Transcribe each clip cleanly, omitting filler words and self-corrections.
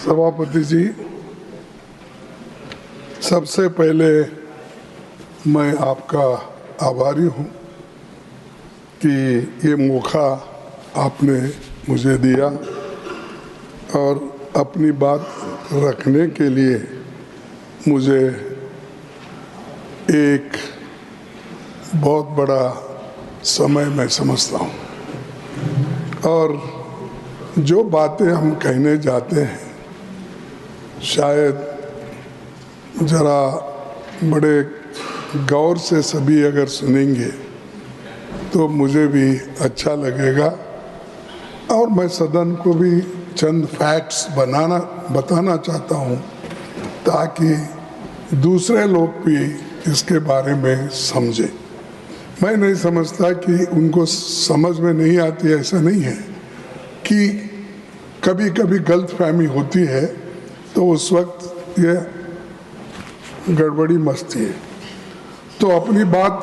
सभापति जी, सबसे पहले मैं आपका आभारी हूँ कि ये मौका आपने मुझे दिया और अपनी बात रखने के लिए मुझे एक बहुत बड़ा समय मैं समझता हूँ। और जो बातें हम कहने जाते हैं शायद जरा बड़े गौर से सभी अगर सुनेंगे तो मुझे भी अच्छा लगेगा और मैं सदन को भी चंद फैक्ट्स बताना चाहता हूँ ताकि दूसरे लोग भी इसके बारे में समझें। मैं नहीं समझता कि उनको समझ में नहीं आती, ऐसा नहीं है कि कभी कभी गलतफहमी होती है तो उस वक्त ये गड़बड़ी मचती है। तो अपनी बात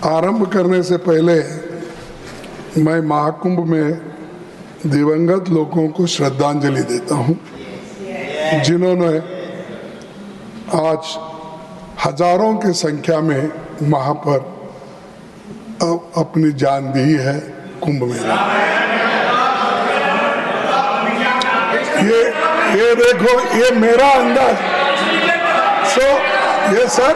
आरंभ करने से पहले मैं महाकुंभ में दिवंगत लोगों को श्रद्धांजलि देता हूं, जिन्होंने आज हजारों की संख्या में वहां पर अपनी जान दी है कुंभ मेला। ये देखो, ये मेरा अंदाज। ये सर,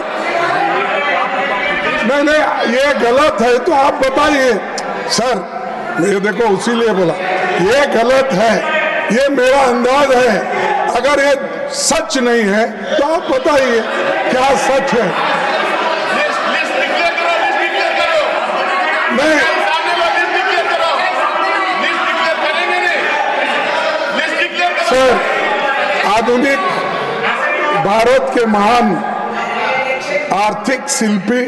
नहीं, ये गलत है तो आप बताइए सर। ये देखो, उसीलिए बोला ये गलत है, ये मेरा अंदाज है। अगर ये सच नहीं है तो आप बताइए क्या सच है। मैं सर, आधुनिक भारत के महान आर्थिक शिल्पी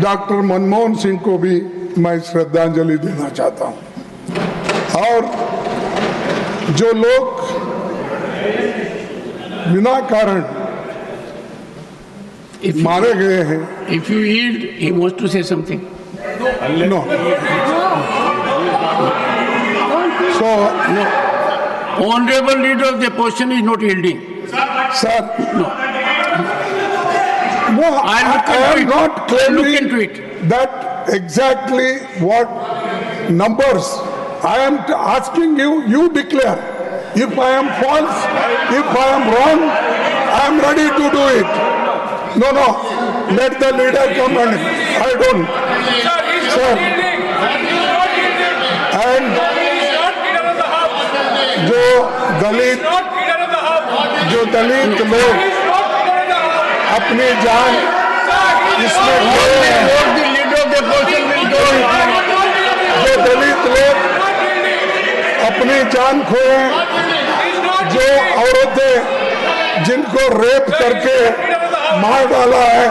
डॉक्टर मनमोहन सिंह को भी मैं श्रद्धांजलि देना चाहता हूं। और जो लोग बिना कारण मारे गए हैं। If you yield, he wants to say something. No. So no. Honorable leader of the opposition is not yielding. Sir, no. No, I am not claiming look into it. That exactly what numbers. I am asking you, you declare. If I am false, if I am wrong, I am ready to do it. No, let the leader come and I don't. Sir, and जो दलित लोग अपनी जान इसमें खोए हैं, जो दलित लोग अपनी जान खोए हैं, जो औरतें जिनको रेप करके मार डाला है,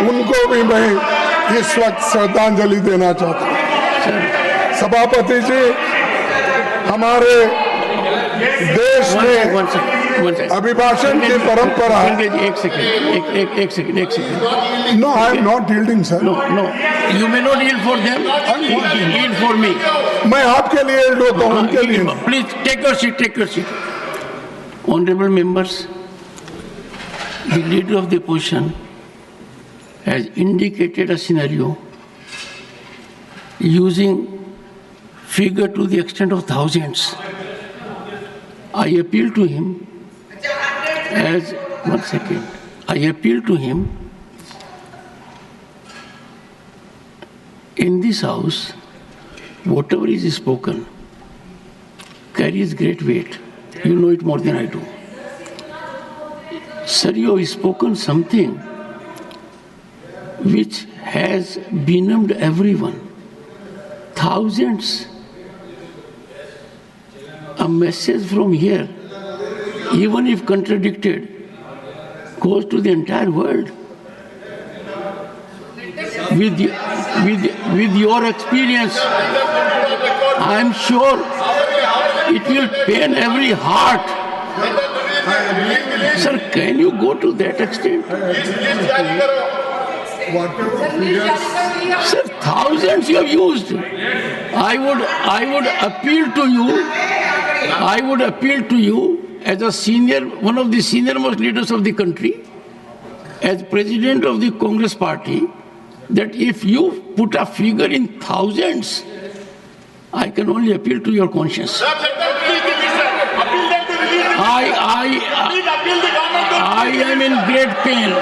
उनको भी मैं इस वक्त श्रद्धांजलि देना चाहता हूँ। सभापति जी, हमारे देश में अभिभाषण की परंपरा। एक second. No, I am not yielding, sir. No. You may not yield for them. Yield for me. मैं आपके लिए yield होता हूँ, उनके लिए नहीं। Please take your seat. Honorable members, the leader of the opposition has indicated a scenario using figure to the extent of thousands. I appeal to him as, one second, I appeal to him in this house, whatever is spoken carries great weight. You know it more than I do. Sir, you have spoken something which has benumbed everyone. Thousands. A message from here, even if contradicted, goes to the entire world. With your experience, I am sure it will pain every heart. Sir, can you go to that extent? Sir, thousands you have used. I would appeal to you I would appeal to you as a senior, one of the senior most leaders of the country, as president of the Congress party, that if you put a figure in thousands, I can only appeal to your conscience. I am in great pain.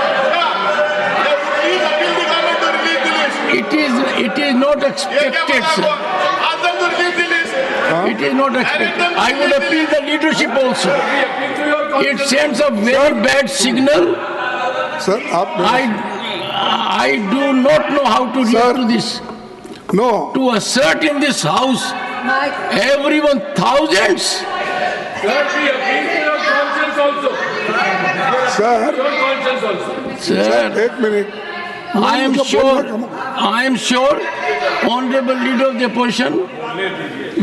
It is not expected, sir. It is not expected. I would appeal the leadership also. It sends a very bad signal. Sir, I do not know how to react to this. No. To assert in this house, everyone, thousands. Sir, Sir, एक minute. I am sure, Honorable Leader of the Opposition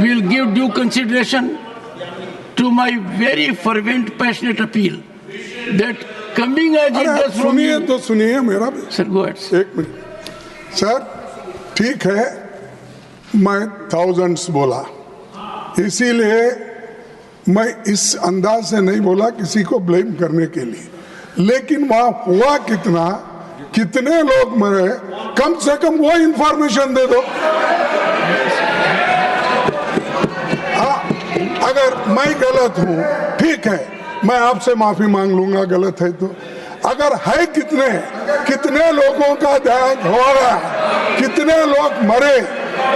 will give due consideration to my very fervent, passionate appeal that coming as it अरे does from सुनिए you. तो सुनिए मेरा भी. Sir, go ahead. एक minute. Sir, ठीक है, मैं thousands बोला, इसीलिए मैं इस अंदाज से नहीं बोला किसी को ब्लेम करने के लिए, लेकिन वहां हुआ कितने लोग मरे, कम से कम वो इंफॉर्मेशन दे दो. अगर मैं गलत हूं, ठीक है, मैं आपसे माफी मांग लूंगा गलत है तो. अगर है कितने लोगों का देहांत हो रहा है, कितने लोग मरे,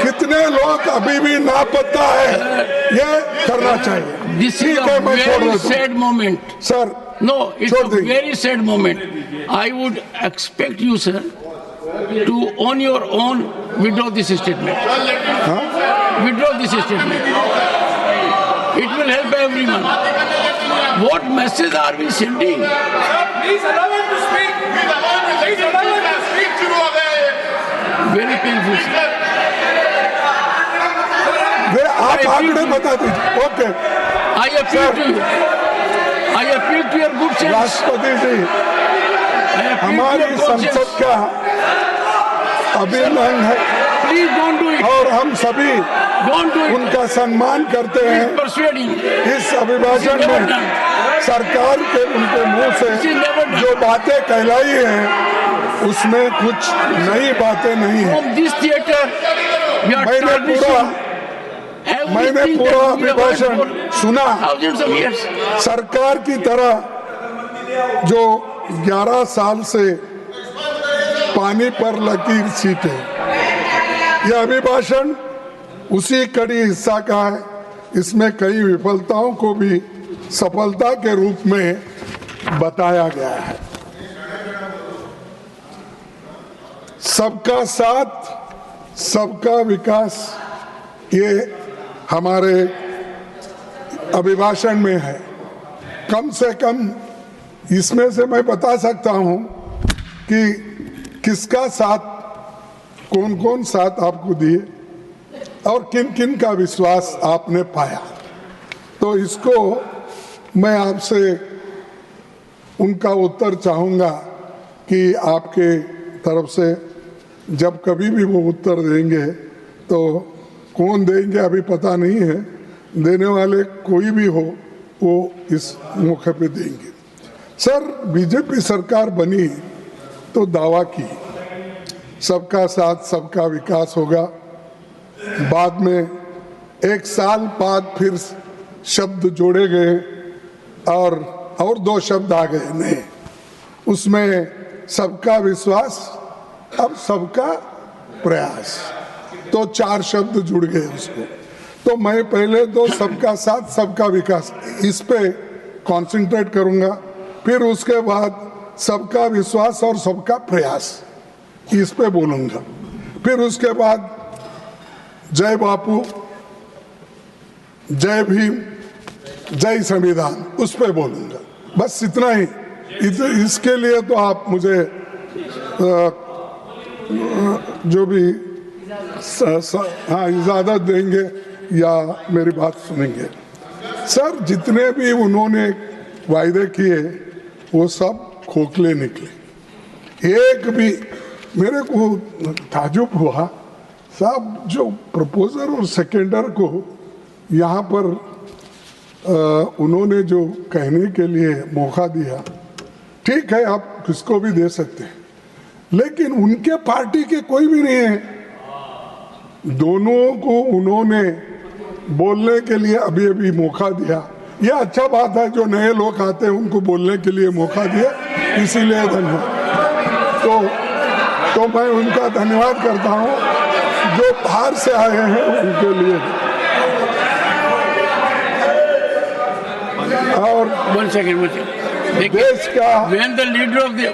कितने लोग अभी भी लापता है, ये करना चाहिए. This is a very sad moment. Sir, no, it's a very sad moment. I would expect you, sir, to on your own withdraw this statement. Withdraw this statement. It will help everyone. What message are we sending? Please allow him to speak. Please allow him to speak. Very painful, sir. आप आंकड़े बता दीजिए. Okay. I appeal to you. I appeal to your good sense. राष्ट्रपति जी, हमारी संसद का अभिनंदन है. Please don't do it. और हम सभी Don't do it. उनका सम्मान करते हैं. Persuading. इस अभिभाषण में सरकार के उनके मुंह से जो बातें कहलाई हैं, उसमें कुछ नई बातें नहीं है. From this theater, we are मैंने पूरा अभिभाषण सुना. thousands of years. सरकार की तरह जो 11 साल से पानी पर लकीर सीटे, यह अभिभाषण उसी कड़ी हिस्सा का है. इसमें कई विफलताओं को भी सफलता के रूप में बताया गया है. सबका साथ, सबका विकास, ये हमारे अभिभाषण में है. कम से कम इसमें से मैं बता सकता हूं कि किसका साथ, कौन कौन साथ आपको दिए और किन किन का विश्वास आपने पाया. तो इसको मैं आपसे उनका उत्तर चाहूँगा कि आपके तरफ से जब कभी भी वो उत्तर देंगे तो कौन देंगे अभी पता नहीं है, देने वाले कोई भी हो वो इस मौके पे देंगे. सर, बीजेपी सरकार बनी तो दावा की सबका साथ सबका विकास होगा. बाद में 1 साल बाद फिर शब्द जोड़े गए और 2 शब्द आ गए नए. उसमें सबका विश्वास, अब सबका प्रयास, तो 4 शब्द जुड़ गए उसको. तो मैं पहले तो सबका साथ सबका विकास इस पे कंसंट्रेट करूंगा, फिर उसके बाद सबका विश्वास और सबका प्रयास इस पे बोलूंगा, फिर उसके बाद जय बापू, जय भीम, जय संविधान उस पे बोलूंगा. बस इतना ही. इसके लिए तो आप मुझे जो भी इजाजत देंगे या मेरी बात सुनेंगे. सर, जितने भी उन्होंने वायदे किए वो सब खोखले निकले. एक भी मेरे को ताजुब हुआ साहब, जो प्रपोजर और सेकेंडर को यहाँ पर उन्होंने जो कहने के लिए मौका दिया, ठीक है आप किसको भी दे सकते हैं, लेकिन उनके पार्टी के कोई भी नहीं है। दोनों को उन्होंने बोलने के लिए अभी अभी मौका दिया। यह अच्छा बात है, जो नए लोग आते हैं उनको बोलने के लिए मौका दिया, इसीलिए धन्यवाद। तो मैं उनका धन्यवाद करता हूं, जो बाहर से आए हैं उनके लिए। और one second. देश का When the leader of the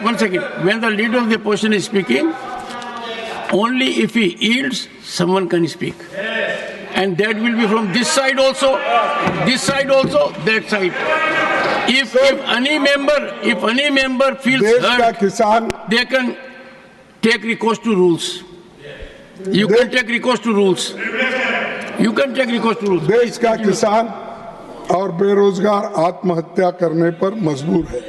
when the leader of the opposition is speaking, only if he yields, someone can speak, and that will be from this side also, that side. If any member feels देश का hurt, किसान, they can take recourse to rules. You can take recourse to rules. देश का किसान और बेरोजगार आत्महत्या करने पर मजबूर है।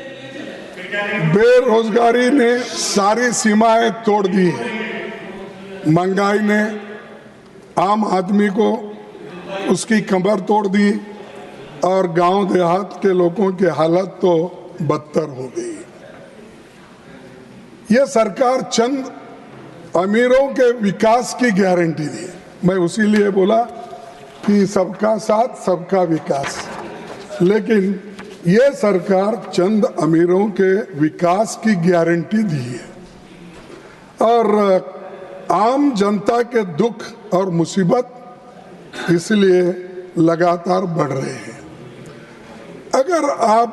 बेरोजगारी ने सारी सीमाएं तोड़ दी है। महंगाई ने आम आदमी को उसकी कमर तोड़ दी और गांव देहात के लोगों की हालत तो बदतर हो गई। यह सरकार चंद अमीरों के विकास की गारंटी दी। मैं उसी लिए बोला कि सबका साथ सबका विकास, लेकिन यह सरकार चंद अमीरों के विकास की गारंटी दी है और आम जनता के दुख और मुसीबत इसलिए लगातार बढ़ रहे हैं। अगर आप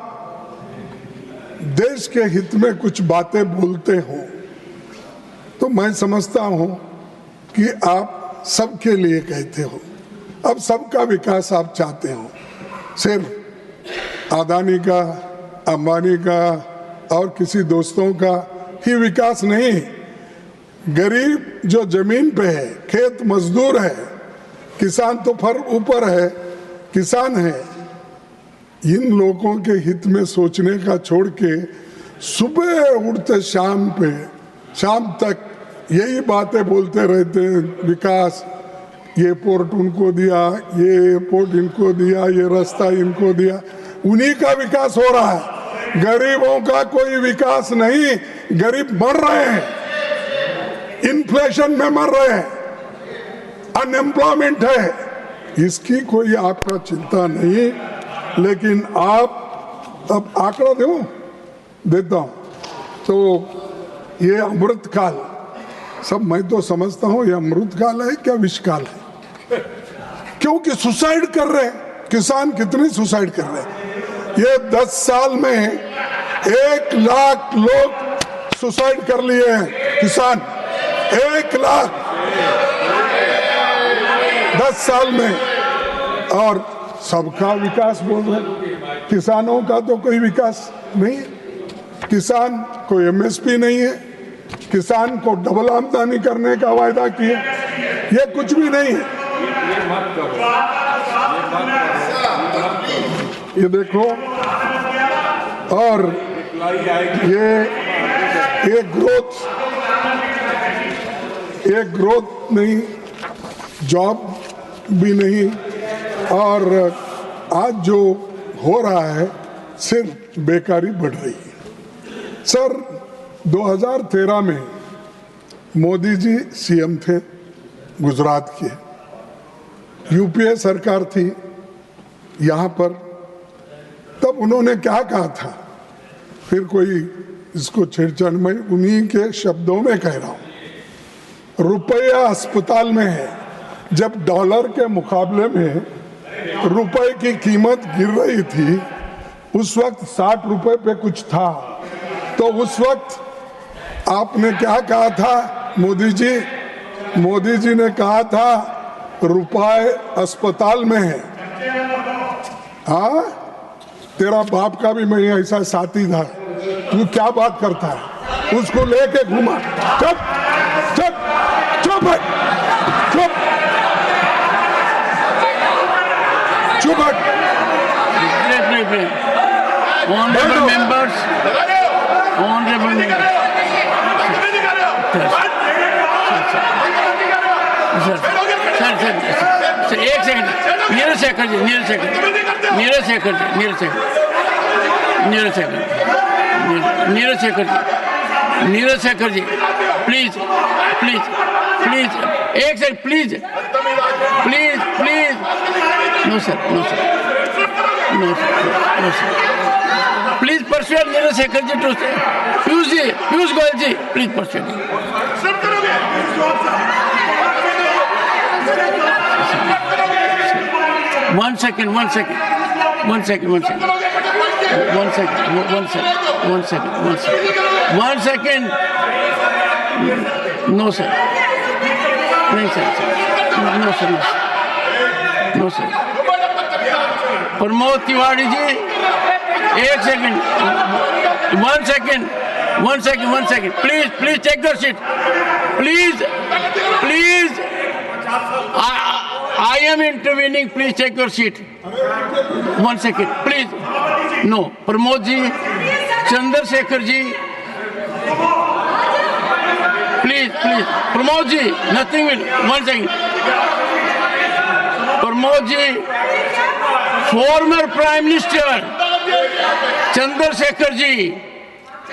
देश के हित में कुछ बातें बोलते हो तो मैं समझता हूं कि आप सबके लिए कहते हो। अब सबका विकास आप चाहते हो, सिर्फ अदानी का, अंबानी का और किसी दोस्तों का ही विकास नहीं। गरीब जो जमीन पे है, खेत मजदूर है, किसान तो फर ऊपर है, किसान है, इन लोगों के हित में सोचने का छोड़ के सुबह उठते शाम तक यही बातें बोलते रहते हैं। विकास, ये पोर्ट उनको दिया, ये एयरपोर्ट इनको दिया, ये रास्ता इनको दिया, उन्हीं का विकास हो रहा है। गरीबों का कोई विकास नहीं। गरीब मर रहे हैं, इन्फ्लेशन में मर रहे हैं, अनएम्प्लॉयमेंट है, इसकी कोई आपका चिंता नहीं। लेकिन आप अब आंकड़ा देता हूं तो ये अमृत काल, सब मैं तो समझता हूं ये अमृत काल है क्या विष काल है, क्योंकि सुसाइड कर रहे हैं किसान। कितने सुसाइड कर रहे हैं? ये 10 साल में 1 लाख लोग सुसाइड कर लिए हैं किसान। 1 लाख 10 साल में। और सबका विकास बोल रहे, किसानों का तो कोई विकास नहीं है। किसान को एमएसपी नहीं है, किसान को डबल आमदनी करने का वायदा किया, ये कुछ भी नहीं है। ये देखो, और ये ग्रोथ नहीं, जॉब भी नहीं, और आज जो हो रहा है सिर्फ बेकारी बढ़ रही है। सर 2013 में मोदी जी सीएम थे गुजरात के, यूपीए सरकार थी यहाँ पर, तब उन्होंने क्या कहा था? फिर कोई इसको छेड़छाड़, मैं उन्हीं के शब्दों में कह रहा हूँ। रुपया अस्पताल में है। जब डॉलर के मुकाबले में रुपए की कीमत गिर रही थी, उस वक्त 60 रुपए पे कुछ था, तो उस वक्त आपने क्या कहा था? मोदी जी ने कहा था रुपए अस्पताल में है। हाँ, तेरा बाप का भी मैं ऐसा साथी था, तू क्या बात करता है? उसको लेके घूमा। चुप चुप चुप चुप चुप। Honorable members. सर एक second, Neeraj Shekhar ji, Neeraj Shekhar ji, Neeraj Shekhar ji, Neeraj Shekhar, Neeraj Shekhar, Neeraj Shekhar ji, Neeraj Shekhar ji, please please please, एक second, please please please, no sir, no sir, no sir, no sir, please persuade Neeraj Shekhar ji to Piyush ji, Piyush Goyal ji, please persuade. One second, one second, one second, one second, one second, one second, one second, one second, one second. No sir, नहीं sir, no sir, no sir. Pramod Tiwari ji, एक second, one second, one second, one second. Please, please take your seat. Please, please. I am intervening. Please take your seat. 1 second, please. No, Pramod ji, Chandrasekhar ji. Please, please. Pramod ji, nothing will. 1 second. Pramod ji, former Prime Minister Chandrasekhar ji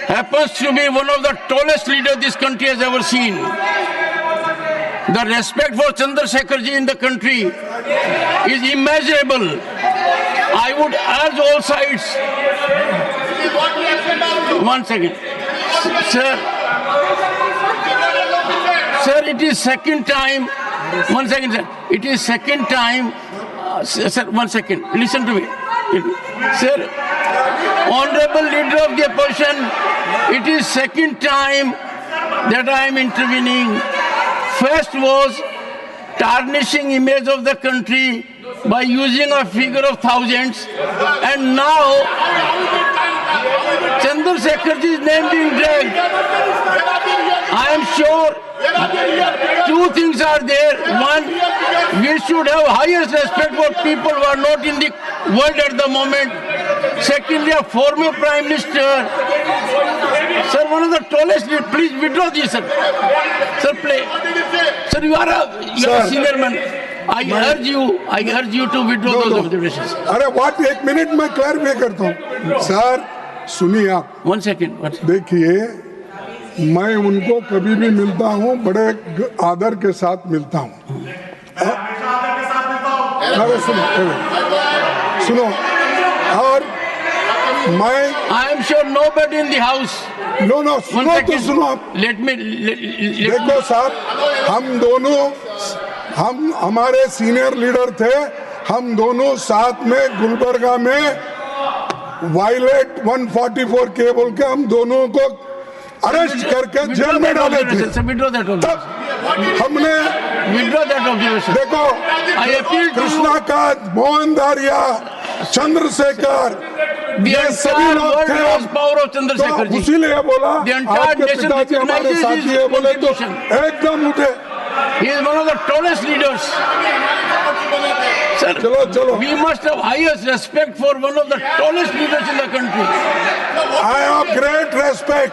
happens to be one of the tallest leaders this country has ever seen. The respect for Chandrasekhar ji in the country is immeasurable. I would urge all sides. 1 second. Sir, it is second time. 1 second, sir. It is second time. Sir, 1 second. Listen to me. Sir, Honorable Leader of the Opposition, it is second time that I am intervening. First was tarnishing image of the country by using a figure of thousands, and now Chandrasekharji's name being dragged. I am sure two things are there. One, we should have highest respect for people who are not in the world at the moment. Secondly, a former Prime Minister. Sir, one of the tallest, please withdraw this, sir. Sir, play. Sir, you are a senior man. I urge you to withdraw those observations. अरे what, 1 minute में clarify करता हूँ. Sir सुनिए आप. 1 second. देखिए, मैं उनको कभी भी मिलता हूँ, बड़े आदर के साथ मिलता हूँ. अरे सुनो और मैं I am sure nobody in the house. No सुनो तो सुनो आप. देखो साहब, हम हमारे सीनियर लीडर थे, हम दोनों साथ में गुलबर्गा में वायलेट 144 के बोल के हम दोनों को अरेस्ट करके जेल में डाले थे. तब हमने देखो कृष्णा का, मोहन दारिया, चंद्रशेखर, ये सभी लोग थे. तो इसीलिए बोला आपके पिताजी हमारे साथी है, बोले तो एकदम उठे. He is one of the tallest leaders. Sir, चलो. We must have highest respect for one of the tallest leaders in the country. I have great respect,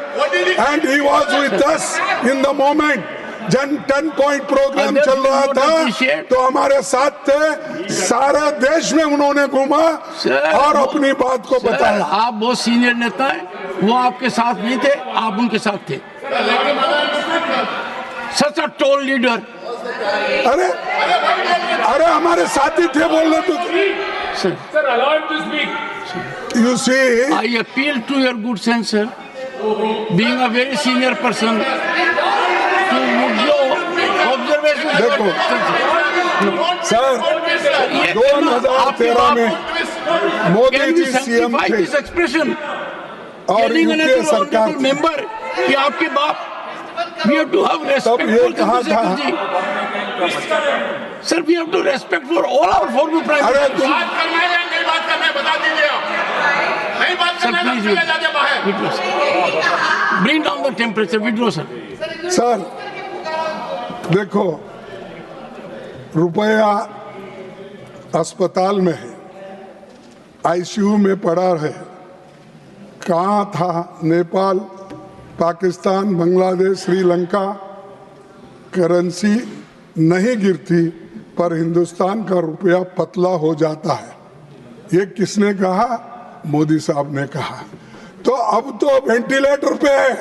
and he was with us in the moment. जन 10 point programme चल रहा था तो हमारे साथ थे. सारा देश में उन्होंने घूमा और अपनी बात को बताया. आप बहुत सीनियर नेता हैं, वो आपके साथ नहीं थे, आप उनके साथ थे. Such a tall leader. अरे हमारे साथी थे बोलने तो. Sir, allow him to speak. You see, I appeal to your good sense, sir. Being a very senior person, to withdraw observations. देखो सर, 2013 में मोदी जी सीएम थे और यूपीए सरकार मेंबर कि आपके बाप. We have to have respect for Chandrasekhar ji. Sir, we have to respect for all our former prime ministers. बात करना है या नहीं बात करना है, बता दीजिए आप. नहीं बात करना है, चले जाइए बाहर. Withdraw, sir. Bring down the temperature. Withdraw, sir. Sir देखो, रुपया अस्पताल में है, आईसीयू में पड़ा है. कहाँ था? नेपाल, पाकिस्तान, बांग्लादेश, श्रीलंका. करेंसी नहीं गिरती पर हिंदुस्तान का रुपया पतला हो जाता है। ये किसने कहा? मोदी साहब ने कहा। तो अब तो वेंटिलेटर पे है,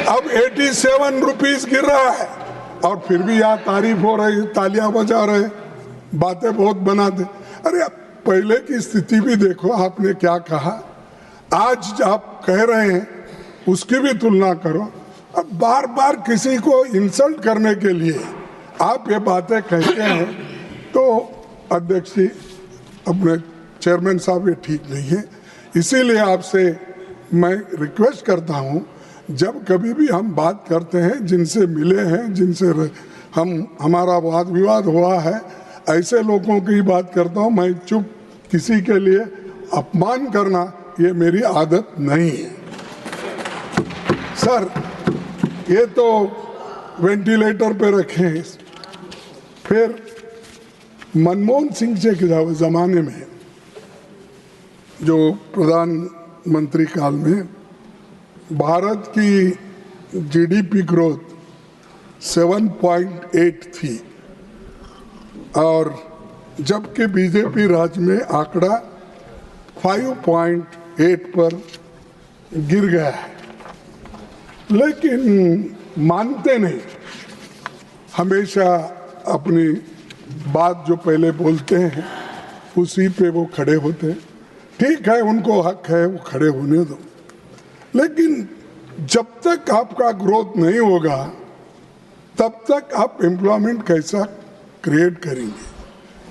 अब 87 रुपीस गिर रहा है और फिर भी यहाँ तारीफ हो रही, तालियां बजा रहे, बातें बहुत बनाते। अरे पहले की स्थिति भी देखो, आपने क्या कहा, आज आप कह रहे हैं, उसकी भी तुलना करो। अब बार बार किसी को इंसल्ट करने के लिए आप ये बातें कहते हैं तो अध्यक्ष जी, अपने चेयरमैन साहब, ये ठीक नहीं है। इसीलिए आपसे मैं रिक्वेस्ट करता हूं, जब कभी भी हम बात करते हैं, जिनसे मिले हैं, जिनसे हमारा वाद विवाद हुआ है, ऐसे लोगों की बात करता हूं। मैं चुप, किसी के लिए अपमान करना ये मेरी आदत नहीं है। सर, ये तो वेंटिलेटर पे रखे हैं। फिर मनमोहन सिंह जी के ज़माने में, जो प्रधानमंत्री काल में भारत की जीडीपी ग्रोथ 7.8 थी और जबकि बीजेपी राज में आंकड़ा 5.8 पर गिर गया है। लेकिन मानते नहीं, हमेशा अपनी बात जो पहले बोलते हैं उसी पे वो खड़े होते हैं। ठीक है, उनको हक है, वो खड़े होने दो। लेकिन जब तक आपका ग्रोथ नहीं होगा तब तक आप एम्प्लॉयमेंट कैसा क्रिएट करेंगे?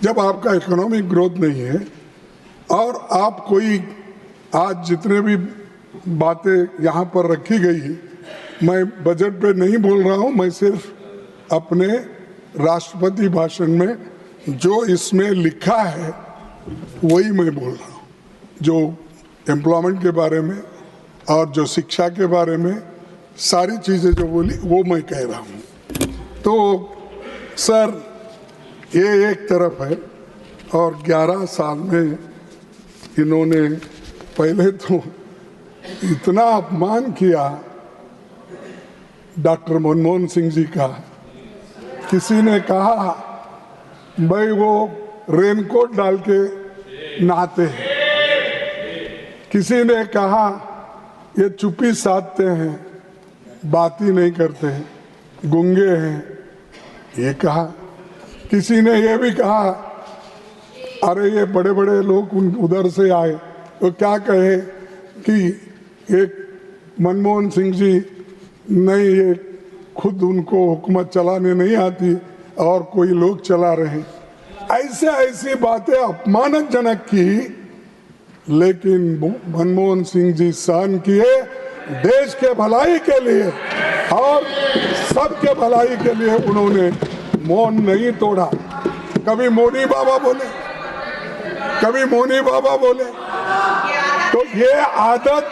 जब आपका इकोनॉमिक ग्रोथ नहीं है और आप कोई, आज जितने भी बातें यहाँ पर रखी गई है, मैं बजट पे नहीं बोल रहा हूँ, मैं सिर्फ अपने राष्ट्रपति भाषण में जो इसमें लिखा है वही मैं बोल रहा हूँ। जो एम्प्लॉयमेंट के बारे में और जो शिक्षा के बारे में सारी चीज़ें जो बोली वो मैं कह रहा हूँ। तो सर, ये एक तरफ है और 11 साल में इन्होंने पहले तो इतना अपमान किया डॉक्टर मनमोहन सिंह जी का। किसी ने कहा भाई वो रेनकोट डाल के नहाते हैं, किसी ने कहा ये चुप्पी साधते हैं, बात ही नहीं करते हैं, गूंगे हैं, ये कहा। किसी ने ये भी कहा अरे ये बड़े बड़े लोग उधर से आए, तो क्या कहे कि एक मनमोहन सिंह जी नहीं, ये खुद उनको हुकूमत चलाने नहीं आती और कोई लोग चला रहे। ऐसे ऐसी बातें अपमानजनक की, लेकिन मनमोहन सिंह जी सहन किए देश के भलाई के लिए और सबके भलाई के लिए। उन्होंने मौन नहीं तोड़ा। कभी मोनी बाबा बोले, कभी मोनी बाबा बोले। तो ये आदत,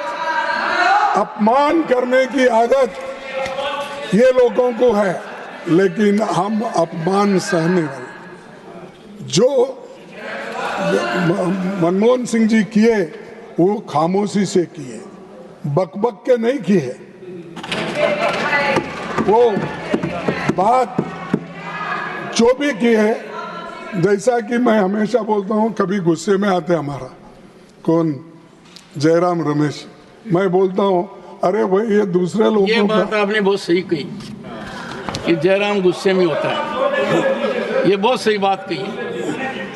अपमान करने की आदत ये लोगों को है, लेकिन हम अपमान सहने वाले। जो मनमोहन सिंह जी किए वो खामोशी से किए, बकबक के नहीं किए। वो बात जो भी की है, जैसा कि मैं हमेशा बोलता हूँ, कभी गुस्से में आते हमारा कौन, जयराम रमेश, मैं बोलता हूँ अरे भाई ये दूसरे लोगों ये बात आपने बहुत सही कही कि जयराम गुस्से में होता है, ये बहुत सही बात कही।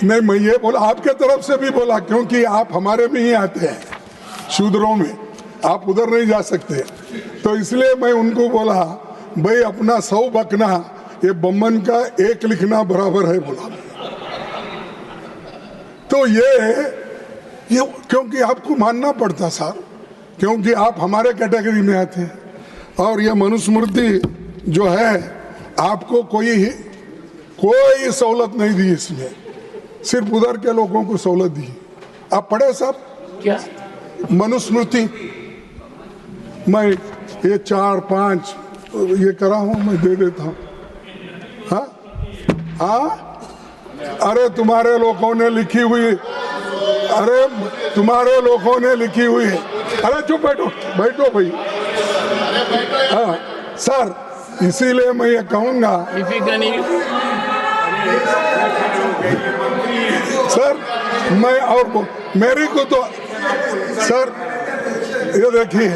नहीं, मैं ये बोला, आपके तरफ से भी बोला, क्योंकि आप हमारे में ही आते हैं, शूद्रों में, आप उधर नहीं जा सकते। तो इसलिए मैं उनको बोला भाई अपना 100 बकना ये बम्मन का 1 लिखना बराबर है बोला। तो ये क्योंकि आपको मानना पड़ता साहब, क्योंकि आप हमारे कैटेगरी में आते हैं। और ये मनुस्मृति जो है, आपको कोई सहूलत नहीं दी इसमें, सिर्फ उधर के लोगों को सहूलत दी। आप पढ़े साहब क्या मनुस्मृति? मैं ये 4-5 ये करा हूं, मैं दे देता हूं। हाँ, अरे तुम्हारे लोगों ने लिखी हुई, अरे तुम्हारे लोगों ने लिखी हुई है। अरे चुप बैठो, बैठो भाई। हाँ सर, इसीलिए मैं ये कहूंगा If you can, सर, मैं और मेरे को तो सर ये देखिए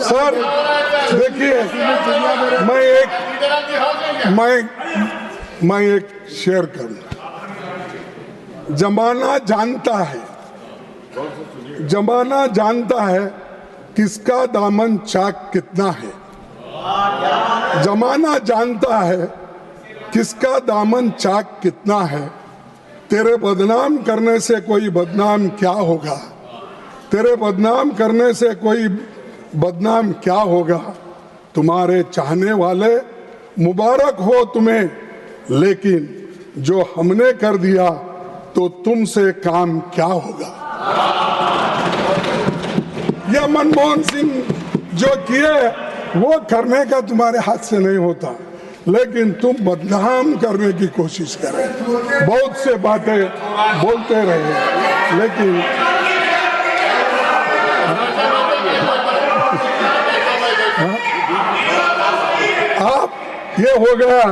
सर, देखिए मैं एक शेयर करूं। जमाना जानता है किसका दामन चाक कितना है। जमाना जानता है किसका दामन चाक कितना है। तेरे बदनाम करने से कोई बदनाम क्या होगा, तेरे बदनाम करने से कोई बदनाम क्या होगा। तुम्हारे चाहने वाले मुबारक हो तुम्हें, लेकिन जो हमने कर दिया तो तुमसे काम क्या होगा। यह मनमोहन सिंह जो किए वो करने का तुम्हारे हाथ से नहीं होता, लेकिन तुम बदनाम करने की कोशिश कर रहे हो। बहुत से बातें बोलते रहे, लेकिन आप ये हो गया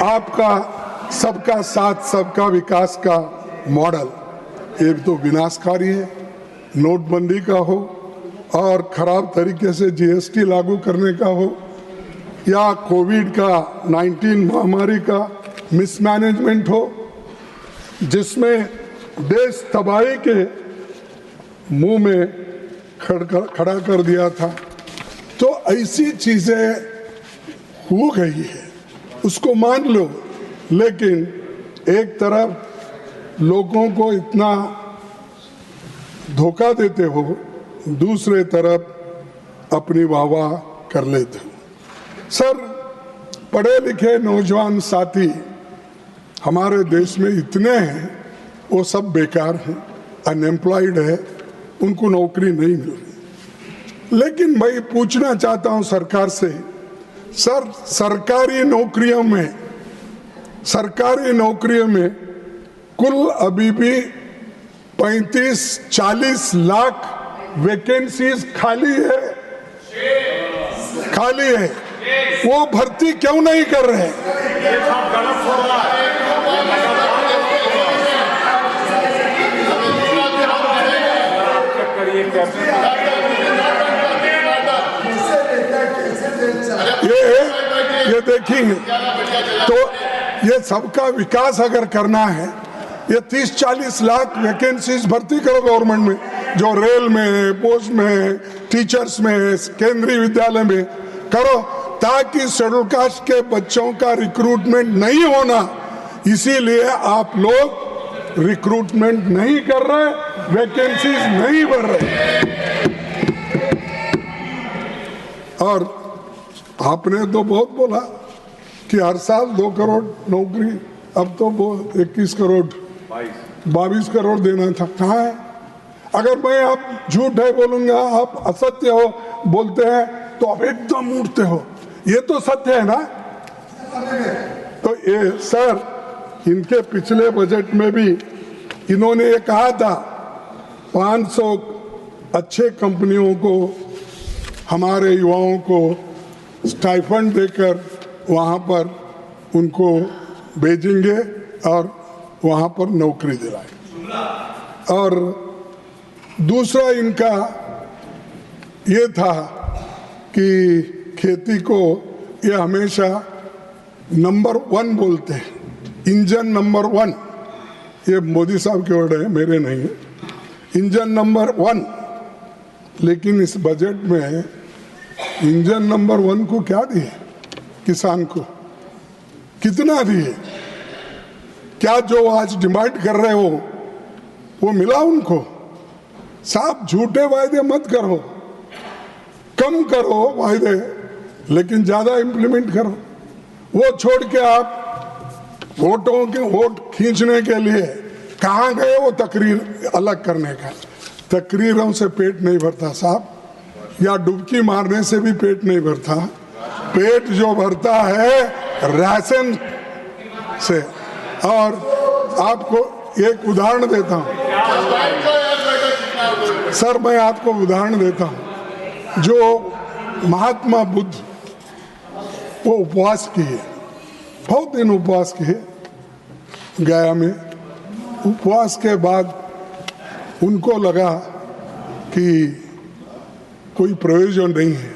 आपका सबका साथ सबका विकास का मॉडल। ये तो विनाशकारी है। नोटबंदी का हो और खराब तरीके से जीएसटी लागू करने का हो, या कोविड का 19 महामारी का मिसमैनेजमेंट हो, जिसमें देश तबाही के मुंह में खड़ा कर दिया था। तो ऐसी चीजें हो गई है, उसको मान लो, लेकिन एक तरफ लोगों को इतना धोखा देते हो, दूसरे तरफ अपनी वाहवाह कर लेते हो। सर, पढ़े लिखे नौजवान साथी हमारे देश में इतने हैं, वो सब बेकार हैं, अनएम्प्लॉयड है, उनको नौकरी नहीं मिल रही। लेकिन मैं पूछना चाहता हूं सरकार से, सर, सरकारी नौकरियों में कुल अभी भी 35-40 लाख वैकेंसीज खाली है। वो भर्ती क्यों नहीं कर रहे हैं? ये देखेंगे तो ये सबका विकास अगर करना है, ये 30-40 लाख वैकेंसीज भर्ती करो गवर्नमेंट में, जो रेल में, पोस्ट में, टीचर्स में, केंद्रीय विद्यालय में करो, ताकि शेड्यूल कास्ट के बच्चों का रिक्रूटमेंट नहीं होना। इसीलिए आप लोग रिक्रूटमेंट नहीं कर रहे, वैकेंसीज नहीं बढ़ रहे। और आपने तो बहुत बोला कि हर साल 2 करोड़ नौकरी, अब तो 21 करोड़ 22 करोड़ देना था। कहाँ है? अगर मैं आप झूठ है बोलूंगा, आप असत्य हो बोलते हैं, तो आप एकदम उठते हो। ये तो सत्य है ना। तो ये सर, इनके पिछले बजट में भी इन्होंने ये कहा था 500 अच्छे कंपनियों को, हमारे युवाओं को स्टाइफंड देकर वहाँ पर उनको भेजेंगे और वहाँ पर नौकरी दिलाएंगे। और दूसरा इनका ये था कि खेती को ये हमेशा नंबर 1 बोलते हैं, इंजन नंबर 1। ये मोदी साहब के वर्ड है, मेरे नहीं है। इंजन नंबर 1, लेकिन इस बजट में इंजन नंबर 1 को क्या दिए? किसान को कितना दिए? क्या जो आज डिमांड कर रहे हो वो मिला उनको? साहब, झूठे वायदे मत करो, कम करो वायदे, लेकिन ज्यादा इंप्लीमेंट करो। वो छोड़ के आप वोटों के वोट खींचने के लिए कहाँ गए? वो तकरीर अलग करने का। तकरीरों से पेट नहीं भरता साहब, या डुबकी मारने से भी पेट नहीं भरता। पेट जो भरता है राशन से। और आपको एक उदाहरण देता हूँ सर, मैं आपको उदाहरण देता हूँ। जो महात्मा बुद्ध वो उपवास किए, बहुत दिन उपवास किए गया में। उपवास के बाद उनको लगा कि कोई प्रयोजन नहीं है,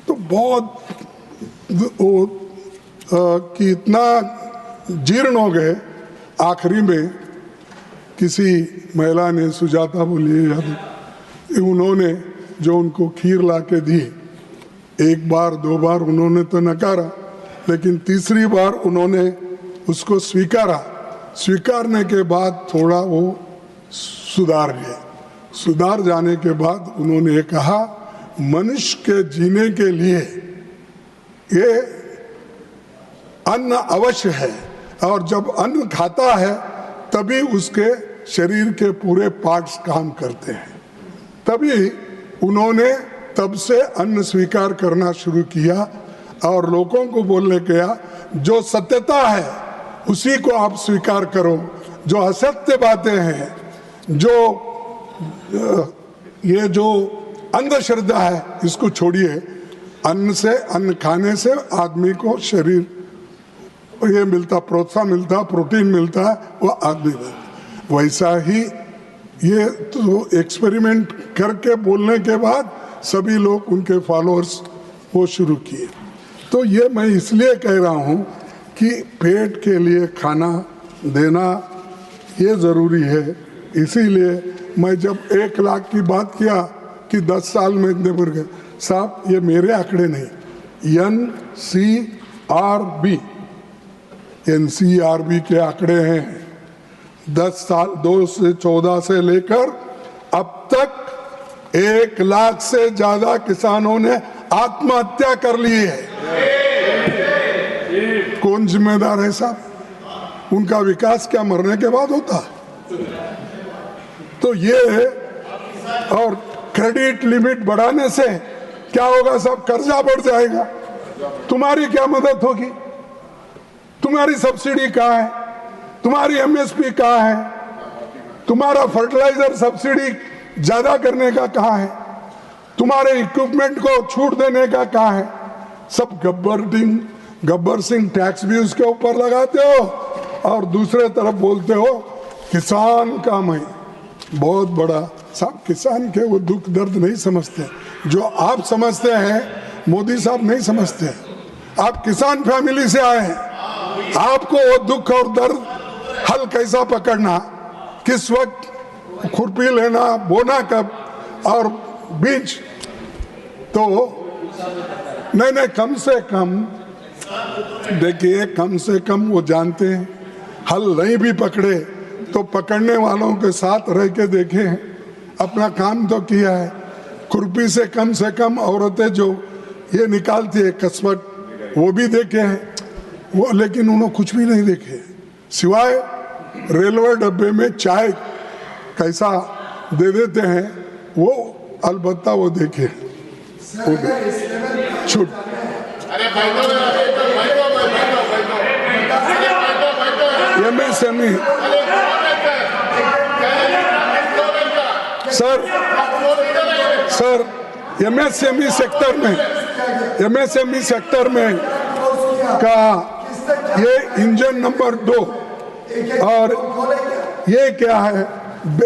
तो बहुत कि इतना जीर्ण हो गए। आखिरी में किसी महिला ने, सुजाता बोली याद, उन्होंने जो उनको खीर ला के दी, एक बार दो बार उन्होंने तो नकारा, लेकिन तीसरी बार उन्होंने उसको स्वीकारा। स्वीकारने के बाद थोड़ा वो सुधार गए। सुधार जाने के बाद उन्होंने ये कहा, मनुष्य के जीने के लिए ये अन्न अवश्य है, और जब अन्न खाता है तभी उसके शरीर के पूरे पार्ट्स काम करते हैं। तभी उन्होंने तब से अन्न स्वीकार करना शुरू किया और लोगों को बोलने गया, जो सत्यता है उसी को आप स्वीकार करो, जो असत्य बातें हैं, जो ये जो अंधश्रद्धा है इसको छोड़िए। अन्न से, अन्न खाने से आदमी को शरीर ये मिलता, प्रोत्साहन मिलता, प्रोटीन मिलता है, वो आदमी बनता। वैसा ही ये तो एक्सपेरिमेंट करके बोलने के बाद सभी लोग, उनके फॉलोअर्स वो शुरू किए। तो ये मैं इसलिए कह रहा हूँ कि पेट के लिए खाना देना ये ज़रूरी है। इसीलिए मैं जब 1 लाख की बात किया कि 10 साल में इतने बढ़ गए, साहब ये मेरे आंकड़े नहीं, NCRB के आंकड़े हैं। 10 साल 2014 से लेकर अब तक 1 लाख से ज्यादा किसानों ने आत्महत्या कर ली है। कौन जिम्मेदार है साहब? उनका विकास क्या मरने के बाद होता? तो ये है। और क्रेडिट लिमिट बढ़ाने से क्या होगा साहब? कर्जा बढ़ जाएगा। तुम्हारी क्या मदद होगी? तुम्हारी सब्सिडी कहाँ है? तुम्हारी MSP कहाँ है? तुम्हारा फर्टिलाइजर सब्सिडी ज्यादा करने का कहाँ है? तुम्हारे इक्विपमेंट को छूट देने का कहाँ है? सब गब्बर सिंह टैक्स भी उसके ऊपर लगाते हो और दूसरे तरफ बोलते हो किसान का मैं बहुत बड़ा। साहब किसान के वो दुख दर्द नहीं समझते, जो आप समझते हैं मोदी साहब नहीं समझते। आप किसान फैमिली से आए हैं, आपको वो दुख और दर्द हल कैसा पकड़ना, किस वक्त खुरपी लेना, बोना कब और बीज, तो नहीं कम से कम देखिए, कम से कम वो जानते हैं। हल नहीं भी पकड़े तो पकड़ने वालों के साथ रह के देखें, अपना काम तो किया है। खुरपी से कम औरतें जो ये निकालती है कसवट, वो भी देखे हैं वो, लेकिन उन्होंने कुछ भी नहीं देखे सिवाय रेलवे डब्बे में चाय कैसा दे देते हैं, वो अलबत्ता वो देखे। छूट MSME सर MSME सेक्टर में का ये इंजन नंबर 2 और ये क्या है,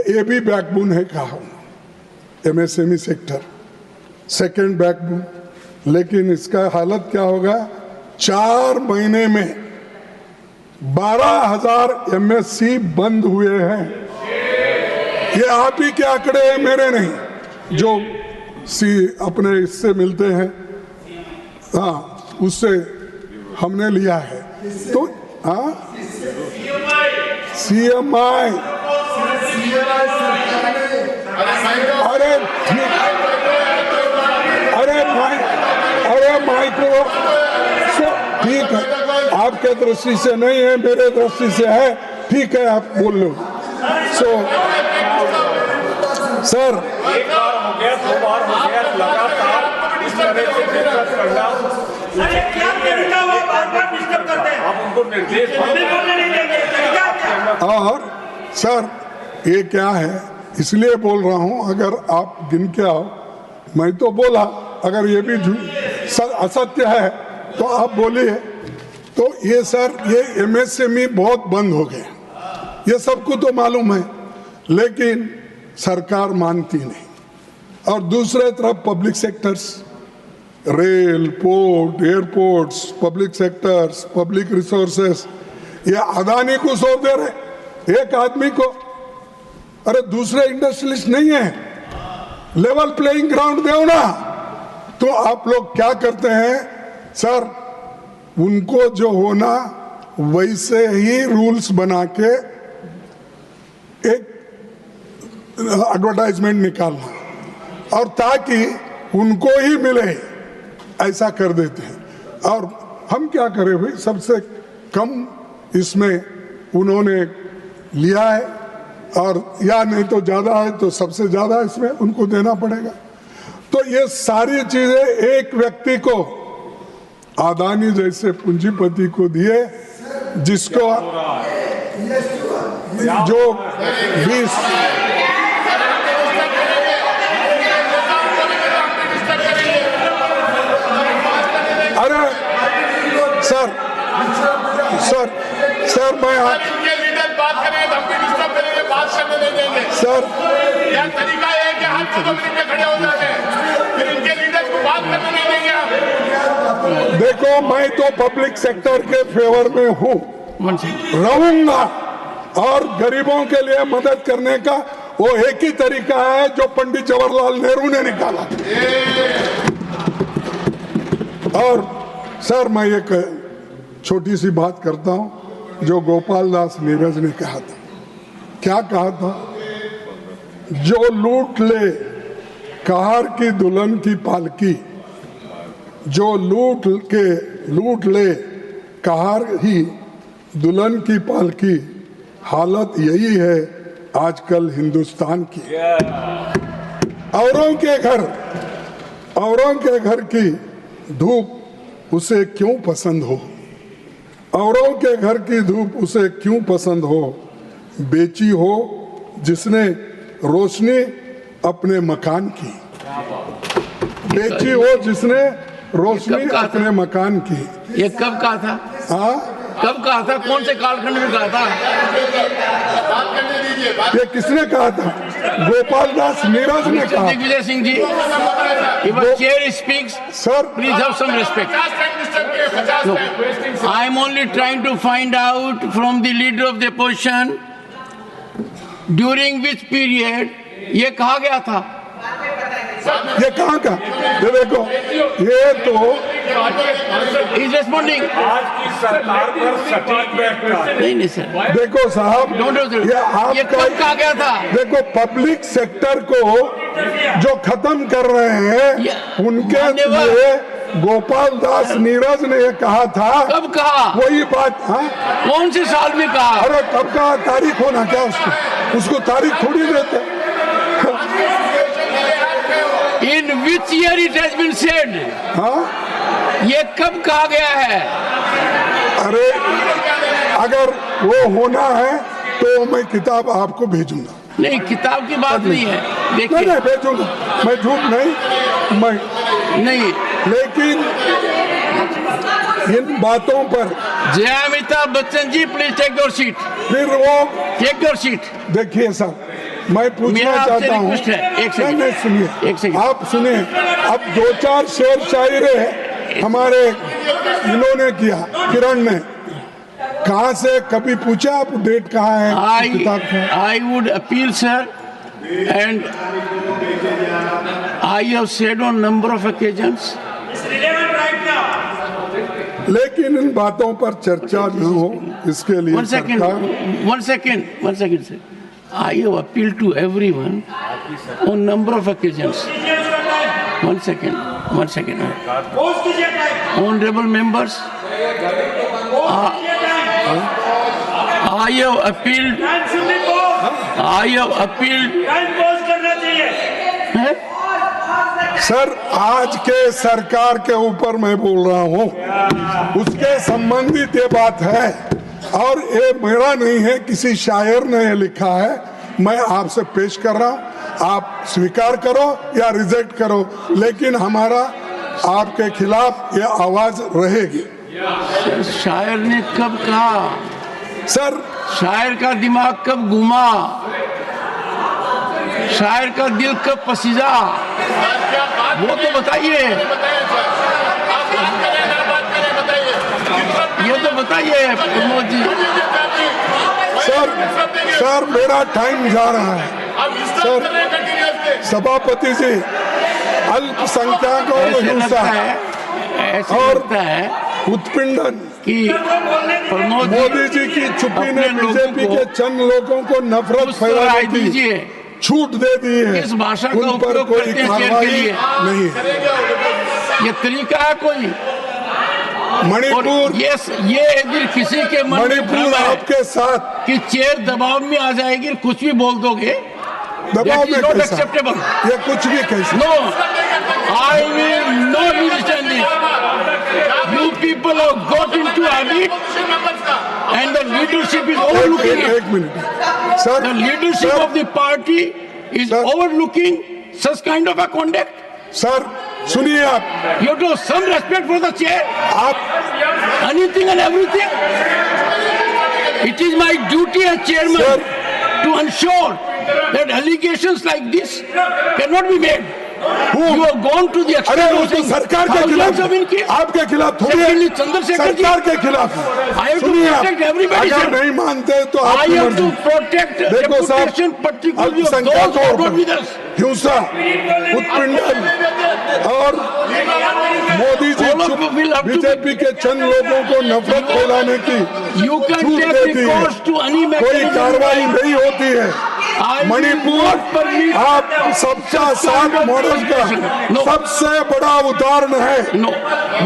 ये भी बैकबोन है कहा MSME सेक्टर, सेकंड बैकबोन। लेकिन इसका हालत क्या होगा? 4 महीने में 12,000 MSC बंद हुए हैं। ये आप ही के आंकड़े हैं, मेरे नहीं, जो अपने इससे मिलते हैं, हाँ उससे हमने लिया है। तो हाँ CMI अरे माइक्रो ठीक है, आपके दृष्टि से नहीं है, मेरे दृष्टि से है, ठीक है आप बोल लो। सर एक बार हो गया, 2 बार हो गया, लगातार इस तरह से डिस्कस करना। अरे क्या तरीका हुआ, बार-बार डिस्कस करते हैं आप, उनको निर्देश और सर ये क्या है, इसलिए बोल रहा हूं, अगर आप गिन के आओ मैं तो बोला, अगर ये भी असत्य है तो आप बोलिए। तो ये सर, ये एमएसएमई बहुत बंद हो गए, ये सबको तो मालूम है, लेकिन सरकार मानती नहीं। और दूसरे तरफ public sectors, rail, port, airports, public sectors, public resources, ये अदानी को सौंप दे रहे एक आदमी को। अरे दूसरे इंडस्ट्रियलिस्ट नहीं है, लेवल प्लेइंग ग्राउंड दो ना। तो आप लोग क्या करते हैं सर, उनको जो होना वैसे ही रूल्स बना के एक एडवर्टाइजमेंट निकालना और ताकि उनको ही मिले ऐसा कर देते हैं। और हम क्या करें भाई, सबसे कम इसमें उन्होंने लिया है, और या नहीं तो ज्यादा है तो सबसे ज्यादा इसमें उनको देना पड़ेगा। तो ये सारी चीजें एक व्यक्ति को, अदानी जैसे पूंजीपति को दिए, जिसको जो 20 अरे सर मैं बात करेंगे तो हम भी डिस्टर्ब करेंगे, बात करने नहीं देंगे सर। यह तरीका है कि हाथ को 2 मिनट में खड़े हो जाते हैं, फिर इनके लीडर्स को बात करने नहीं देंगे हम। देखो, मैं तो पब्लिक सेक्टर के फेवर में हूँ, रहूंगा, और गरीबों के लिए मदद करने का वो एक ही तरीका है जो पंडित जवाहरलाल नेहरू ने निकाला। और सर मैं एक छोटी सी बात करता हूँ, जो गोपाल दास नीरज ने कहा था। क्या कहा था? जो लूट ले कहार की दुल्हन की पालकी, जो लूट ले कहार ही दुल्हन की पालकी, हालत यही है आजकल हिंदुस्तान की। औरों के घर की धूप उसे क्यों पसंद हो, औरों के घर की धूप उसे क्यों पसंद हो, बेची हो जिसने रोशनी अपने मकान की, बेची हो जिसने रोशनी अपने मकान की। ये कब कहा था? हाँ, कब कहा था? कौन से कालखंड में कहा था? ये किसने कहा था? गोपाल दास नीरज ने कहा। Digvijay Singh ji, if a chair speaks, sir please have some respect. No, I am only trying to find out from the leader of the opposition during which period ये कहा गया था। ये कहाँ का? ये देखो, ये तो He's responding. आज की सरकार पर सटीक बैठता है। नहीं सर, देखो साहब, ये कब कहा गया था? देखो, पब्लिक सेक्टर को जो खत्म कर रहे हैं उनके लिए गोपाल दास नीरज ने ये कहा था। कब कहा? वही बात। हाँ, कौन से साल में कहा? अरे कब कहा? तारीख होना क्या उसको तारीख थोड़ी देते। In which year it has been said? हाँ, ये कब कहा गया है? अरे अगर वो होना है तो मैं किताब आपको भेजूंगा। नहीं, किताब की बात नहीं है। देखिए, नहीं भेजूंगा, मैं झूठ नहीं, लेकिन इन बातों पर जय Amitabh Bachchan ji, please take your seat. फिर वो टेक योर सीट। देखिए सर, मैं पूछना चाहता हूँ, नहीं सुनिए, एक सेकंड आप सुनिए। अब 2-4 शेर शायरी हमारे इन्होंने किया, किरण ने, कहाँ से कभी पूछा आप डेट कहाँ है किताब का? I would appeal, sir, and I have said on number of occasions. लेकिन इन बातों पर चर्चा न हो, इसके लिए One second, sir. I have appealed to everyone on number of occasions. One second. Honorable members, I have appealed. Sir, आज के सरकार के ऊपर मैं बोल रहा हूँ, उसके संबंधित ये बात है, और ये मेरा नहीं है, किसी शायर ने ये लिखा है, मैं आपसे पेश कर रहा हूँ। आप स्वीकार करो या रिजेक्ट करो, लेकिन हमारा आपके खिलाफ ये आवाज रहेगी। शायर ने कब कहा? सर, शायर का दिमाग कब घूमा? शायर का दिल कब पसीजा? वो तो बताइए, ये तो बताइए प्रमोद जी। सर मेरा टाइम जा रहा है। सर सभापति जी, अल्पसंख्यकों को हिंसा और उत्पीड़न कि मोदी जी की चुप्पी ने बीजेपी के चंद लोगों को नफरत फैलाने की छूट दे दी है। इस भाषा का उन पर उपयोग कोई करते हैं शेयर के कार्रवाई लिए। नहीं है। ये तरीका है कोई? मणिपुर, ये यदि किसी के मन में भ्रम मणिपुर है आपके साथ कि चेयर दबाव में आ जाएगी, कुछ भी बोल दोगे, दबाव में कैसा? acceptable. ये कुछ भी कैसा? No, I will not understand this. You people have got into habit, and the leadership is overlooking it. एक minute sir, The leadership of the party is Sir. overlooking such kind of a conduct. Sir सुनिए, आप You have to have some respect for the chair. Anything and everything. It is my duty as chairman Sir. to ensure that allegations like this cannot be made. You have gone to the अरे extent वो of तो saying सरकार के thousands खिलाफ, of in case. आपके खिलाफ थोड़ी Secondly, है, Chandrasekhar ji, सरकार के खिलाफ। I have to सुनिए आप, protect everybody, अगर sir. नहीं मानते तो I आपकी have to मर्जी। protect देखो साहब, reputation, particularly of those who अल्पसंख्यकों are not पर with us. हिंसा, उत्पीड़न और Modi ji All of you will have to BJP के चंद लोगों को नफरत फैलाने की You can छूट take देती है, recourse to any कोई mechanism. कार्रवाई नहीं होती है। I will Manipur not permit आप सबका साथ मॉडल का No. सबसे बड़ा उदाहरण है। No.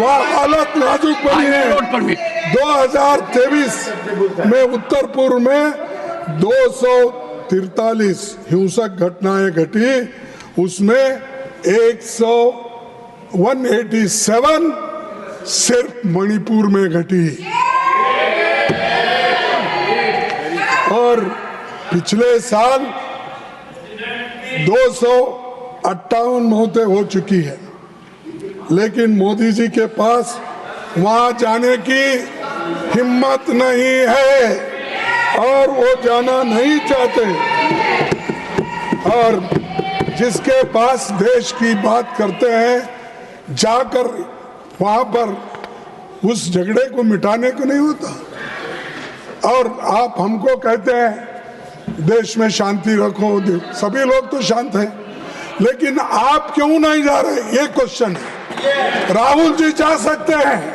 वह हालत नाजुक I बनी है। will not permit. 2023 में उत्तर पूर्व में 243 हिंसक घटनाएं घटी, उसमें 187 सिर्फ मणिपुर में घटी। और पिछले साल 258 मौतें हो चुकी है, लेकिन मोदी जी के पास वहां जाने की हिम्मत नहीं है और वो जाना नहीं चाहते। और जिसके पास देश की बात करते हैं, जाकर वहां पर उस झगड़े को मिटाने को नहीं होता। और आप हमको कहते हैं देश में शांति रखो, सभी लोग तो शांत हैं, लेकिन आप क्यों नहीं जा रहे, ये क्वेश्चन है। राहुल जी जा सकते हैं,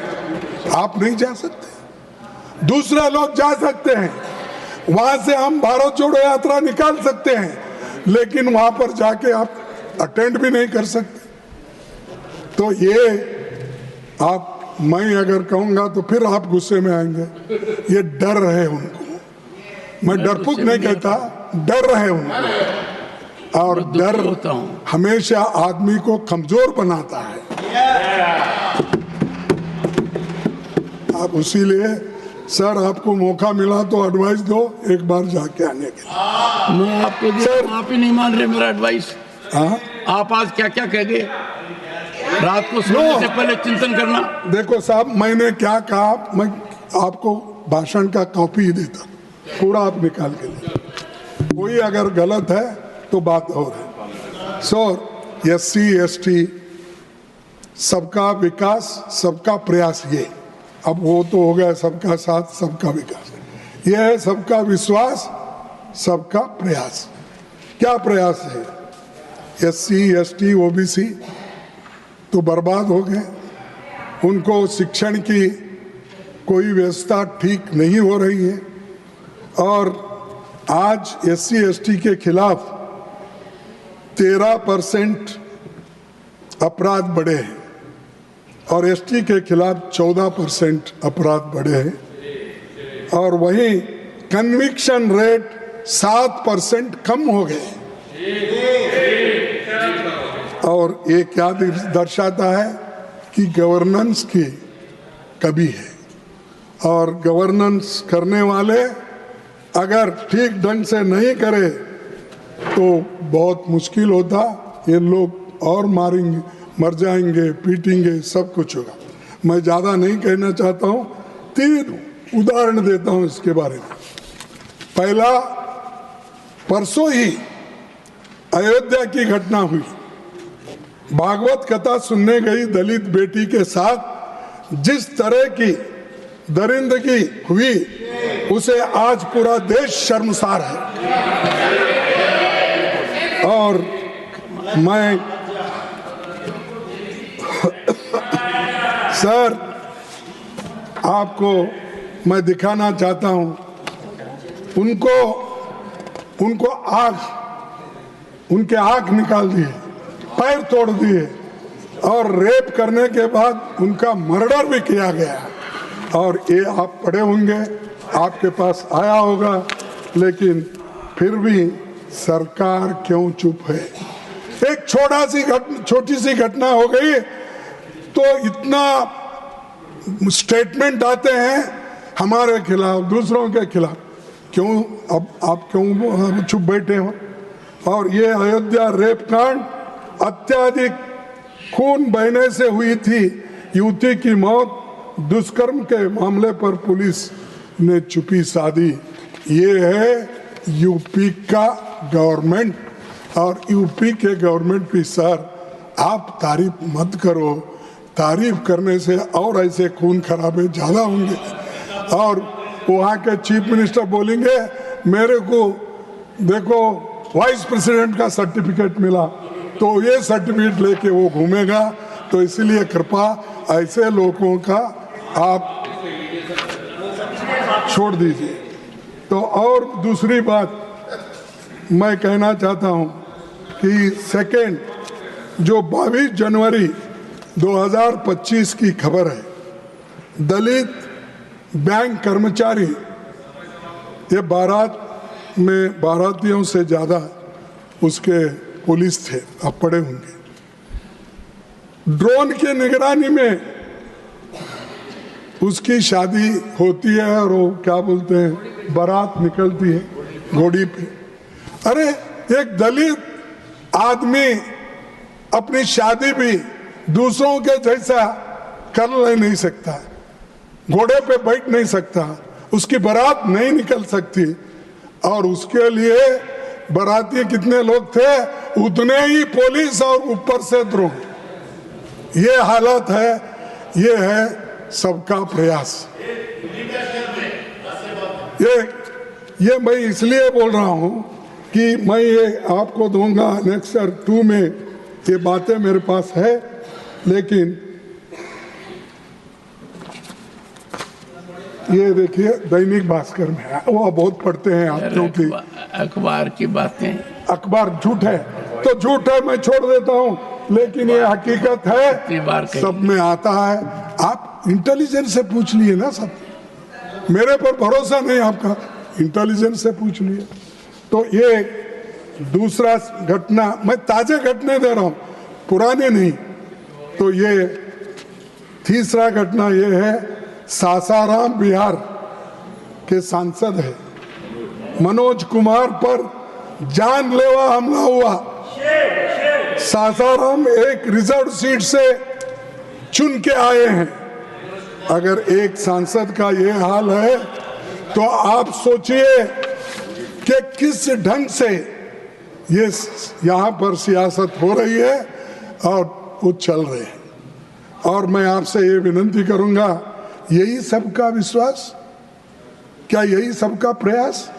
आप नहीं जा सकते। दूसरे लोग जा सकते हैं, वहां से हम भारत जोड़ो यात्रा निकाल सकते हैं, लेकिन वहां पर जाके आप अटेंड भी नहीं कर सकते। तो ये आप, मैं अगर कहूंगा तो फिर आप गुस्से में आएंगे। ये डर है उनको, मैं डरपोक नहीं कहता, डर है उनको। और डर हमेशा आदमी को कमजोर बनाता है। आप इसीलिए सर, आपको मौका मिला तो एडवाइस दो एक बार जाके आने के लिए। मैं आपको सर, आप ही नहीं मान रहे मेरा एडवाइस। हाँ, आप आज क्या क्या कह गए, रात को सोने से पहले चिंतन करना। देखो साहब, मैंने क्या कहा, मैं आपको भाषण का कॉपी ही देता, पूरा आप निकाल के लिए। कोई अगर गलत है तो बात और है। सो SC ST सबका विकास, सबका प्रयास, ये अब वो तो हो गया सबका साथ सबका विकास। ये है सबका विश्वास, सबका प्रयास। क्या प्रयास है? SC ST OBC तो बर्बाद हो गए, उनको शिक्षण की कोई व्यवस्था ठीक नहीं हो रही है। और आज SC ST के खिलाफ 13% अपराध बढ़े हैं और ST के खिलाफ 14% अपराध बढ़े हैं। और वहीं कन्विक्शन रेट 7% कम हो गए। और ये क्या दर्शाता है कि गवर्नेंस की कमी है। और गवर्नेंस करने वाले अगर ठीक ढंग से नहीं करे तो बहुत मुश्किल होता, ये लोग और मारेंगे, मर जाएंगे, पीटेंगे, सब कुछ होगा। मैं ज़्यादा नहीं कहना चाहता हूँ, 3 उदाहरण देता हूँ इसके बारे में। पहला, परसों ही अयोध्या की घटना हुई। भागवत कथा सुनने गई दलित बेटी के साथ जिस तरह की दरिंदगी हुई, उसे आज पूरा देश शर्मसार है। और मैं सर आपको मैं दिखाना चाहता हूं, उनके आँख निकाल दिए, पैर तोड़ दिए और रेप करने के बाद उनका मर्डर भी किया गया। और ये आप पढ़े होंगे, आपके पास आया होगा, लेकिन फिर भी सरकार क्यों चुप है? एक छोटी सी घटना हो गई तो इतना स्टेटमेंट आते हैं हमारे खिलाफ, दूसरों के खिलाफ। क्यों अब आप क्यों चुप बैठे हो? और ये अयोध्या रेप कांड अत्यधिक खून बहने से हुई थी। युवती की मौत दुष्कर्म के मामले पर पुलिस ने चुप्पी साधी। ये है यूपी का गवर्नमेंट, और यूपी के गवर्नमेंट की सर आप तारीफ मत करो। तारीफ करने से और ऐसे खून खराबे ज्यादा होंगे। और वहाँ के चीफ मिनिस्टर बोलेंगे मेरे को देखो वाइस प्रेसिडेंट का सर्टिफिकेट मिला, तो ये सर्टिफिकेट लेके वो घूमेगा। तो इसलिए कृपा ऐसे लोगों का आप छोड़ दीजिए। तो और दूसरी बात मैं कहना चाहता हूं कि सेकेंड, जो 22 जनवरी 2025 की खबर है, दलित बैंक कर्मचारी, ये बारात में बारातियों से ज्यादा उसके पुलिस थे, आप पढ़े होंगे। ड्रोन की निगरानी में उसकी शादी होती है और वो क्या बोलते हैं, बारात निकलती है घोड़ी पे। अरे एक दलित आदमी अपनी शादी भी दूसरों के जैसा कर नहीं सकता, घोड़े पे बैठ नहीं सकता, उसकी बारात नहीं निकल सकती। और उसके लिए बाराती कितने लोग थे, उतने ही पुलिस और ऊपर से ड्रोन। ये हालत है, ये है सबका प्रयास। ये मैं इसलिए बोल रहा हूं कि मैं ये आपको दूंगा नेक्सर 2 में, ये बातें मेरे पास है। लेकिन ये देखिए दैनिक भास्कर में है, वो बहुत पढ़ते हैं आप, क्योंकि अखबार की बातें, अखबार झूठ है तो झूठ है, मैं छोड़ देता हूँ, लेकिन ये हकीकत है, सब में आता है। आप इंटेलिजेंस से पूछ लिए ना, सब मेरे पर भरोसा नहीं आपका, इंटेलिजेंस से पूछ लिए। तो ये दूसरा घटना, मैं ताजे घटने दे रहा हूँ, पुराने नहीं। तो ये तीसरा घटना ये है, सासाराम बिहार के सांसद है मनोज कुमार पर जानलेवा हमला हुआ। सासाराम एक रिजर्व सीट से चुन के आए हैं। अगर एक सांसद का ये हाल है तो आप सोचिए कि किस ढंग से ये यहाँ पर सियासत हो रही है और वो चल रहे हैं। और मैं आपसे ये विनती करूंगा, यही सबका विश्वास, क्या यही सबका प्रयास?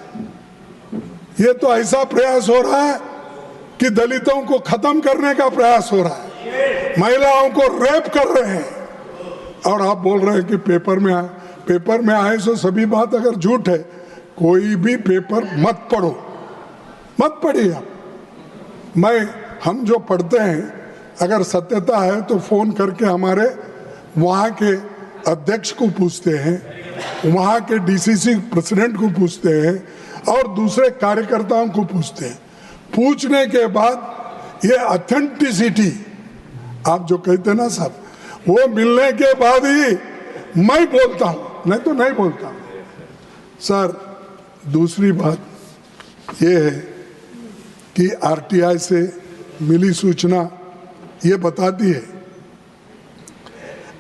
ये तो ऐसा प्रयास हो रहा है कि दलितों को खत्म करने का प्रयास हो रहा है, महिलाओं को रेप कर रहे हैं। और आप बोल रहे हैं कि पेपर में आए सो सभी बात अगर झूठ है, कोई भी पेपर मत पढ़ो, मत पढ़िए आप। हम जो पढ़ते हैं, अगर सत्यता है तो फोन करके हमारे वहाँ के अध्यक्ष को पूछते हैं, वहाँ के डीसीसी प्रेसिडेंट को पूछते हैं और दूसरे कार्यकर्ताओं को पूछते हैं। पूछने के बाद ये ऑथेंटिसिटी आप जो कहते हैं ना साहब, वो मिलने के बाद ही मैं बोलता हूँ, नहीं तो नहीं बोलता हूँ। सर दूसरी बात ये है कि आरटीआई से मिली सूचना ये बताती है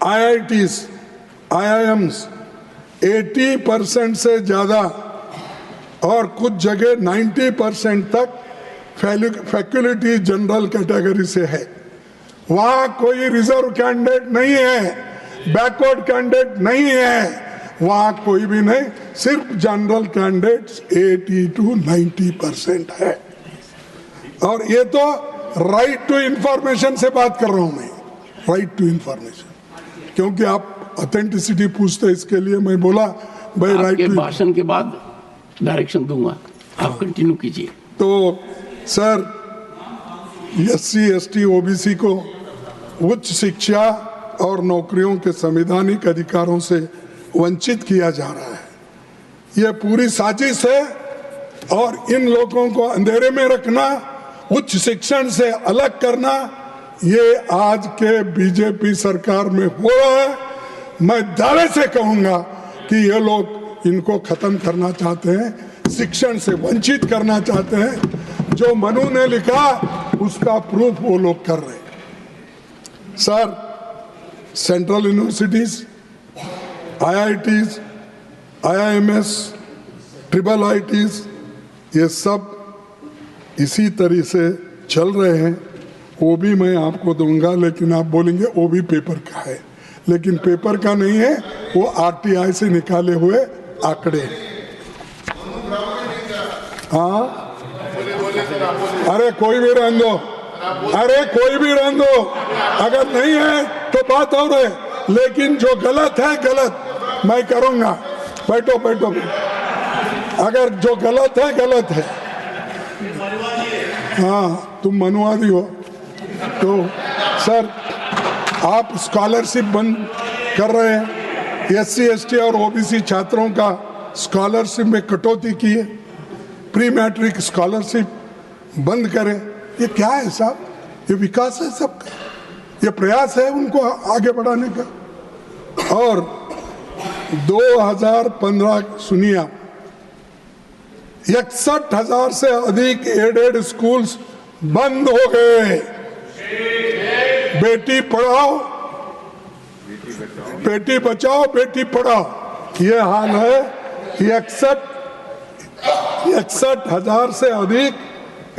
IITs, IIMs 80% से ज़्यादा और कुछ जगह 90% तक फैकल्टी जनरल कैटेगरी से है। वहाँ कोई रिजर्व कैंडिडेट नहीं है, बैकवर्ड कैंडिडेट नहीं है, वहाँ कोई भी नहीं, सिर्फ जनरल कैंडिडेट्स 80 to 90% है। और ये तो राइट टू इंफॉर्मेशन से बात कर रहा हूँ मैं, राइट टू इंफॉर्मेशन, क्योंकि आप ऑथेंटिसिटी पूछते, इसके लिए मैं बोला भाई राइट टू। भाषण के बाद डायरेक्शन दूंगा, आप कंटिन्यू कीजिए। तो सर, SC, ST, OBC को उच्च शिक्षा और नौकरियों के संवैधानिक अधिकारों से वंचित किया जा रहा है। यह पूरी साजिश है और इन लोगों को अंधेरे में रखना, उच्च शिक्षण से अलग करना, ये आज के बीजेपी सरकार में हो रहा है। मैं दावे से कहूंगा कि ये लोग इनको खत्म करना चाहते हैं, शिक्षण से वंचित करना चाहते हैं। जो मनु ने लिखा उसका प्रूफ वो लोग कर रहे हैं। Sir, central universities, IITs, IIMs, IIITs, ये सब इसी तरह से चल रहे हैं। वो भी मैं आपको दूंगा, लेकिन आप बोलेंगे वो भी पेपर का है, लेकिन पेपर का नहीं है, वो RTI से निकाले हुए आंकड़े। हाँ, अरे कोई भी रहने दो, अरे कोई भी रहने दो, अगर नहीं है तो बात और है, लेकिन जो गलत है गलत मैं करूंगा। बैठो बैठो, अगर जो गलत है। हाँ, तुम मनुवादी हो तो सर आप स्कॉलरशिप बंद कर रहे हैं, SC, ST और OBC छात्रों का स्कॉलरशिप में कटौती की है, प्री मैट्रिक स्कॉलरशिप बंद करें। ये क्या है साहब? ये विकास है सबका, ये प्रयास है उनको आगे बढ़ाने का। और 2015 सुनिए आप, 61,000 से अधिक एडेड स्कूल्स बंद हो गए। बेटी पढ़ाओ, बेटी बचाओ, बेटी पढ़ाओ, ये हाल है। 61,000 से अधिक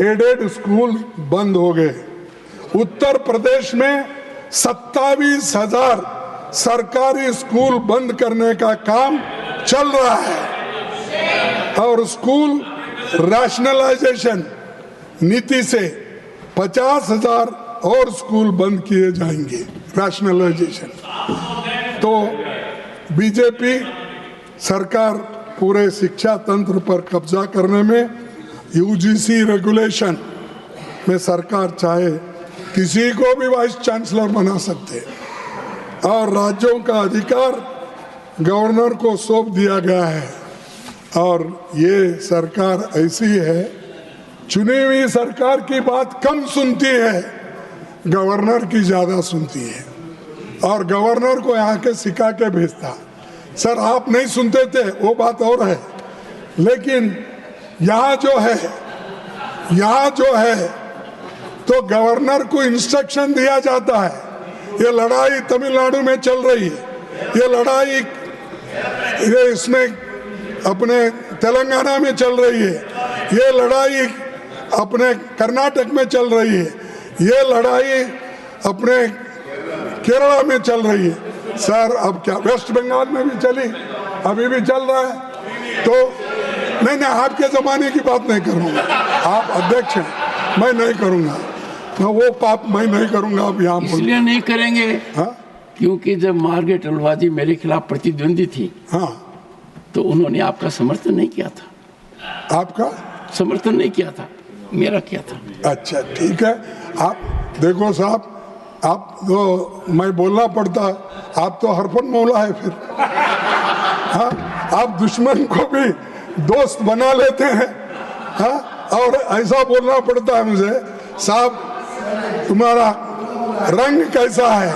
एडेड स्कूल बंद हो गए। उत्तर प्रदेश में 27,000 सरकारी स्कूल बंद करने का काम चल रहा है और स्कूल रैशनलाइजेशन नीति से 50,000 और स्कूल बंद किए जाएंगे। रैशनलाइजेशन तो बीजेपी सरकार पूरे शिक्षा तंत्र पर कब्जा करने में, UGC रेगुलेशन में सरकार चाहे किसी को भी वाइस चांसलर बना सकते और राज्यों का अधिकार गवर्नर को सौंप दिया गया है। और ये सरकार ऐसी है, चुनी हुई सरकार की बात कम सुनती है, गवर्नर की ज्यादा सुनती है और गवर्नर को यहाँ के सिखा के भेजता। सर आप नहीं सुनते थे वो बात और है, लेकिन यहाँ जो है तो गवर्नर को इंस्ट्रक्शन दिया जाता है। ये लड़ाई तमिलनाडु में चल रही है, ये लड़ाई ये इसमें अपने तेलंगाना में चल रही है, ये लड़ाई अपने कर्नाटक में चल रही है, ये लड़ाई अपने केरला में चल रही है। सर अब क्या वेस्ट बंगाल में भी चली, अभी भी चल रहा है। तो नहीं, आपके जमाने की बात नहीं करूँगा, आप अध्यक्ष हैं, मैं नहीं करूँगा, मैं वो पाप मैं नहीं करूँगा। अब यहाँ इसलिए नहीं करेंगे क्योंकि जब मार्गरेट अलवाजी मेरे खिलाफ प्रतिद्वंदी थी, हाँ, तो उन्होंने आपका समर्थन नहीं किया था। आपका समर्थन नहीं किया था, मेरा किया था। अच्छा ठीक है, आप देखो साहब, आप तो मैं बोलना पड़ता, आप तो हरफन मौला है फिर। हाँ, आप दुश्मन को भी दोस्त बना लेते हैं। हाँ, और ऐसा बोलना पड़ता है मुझे, साहब तुम्हारा रंग कैसा है,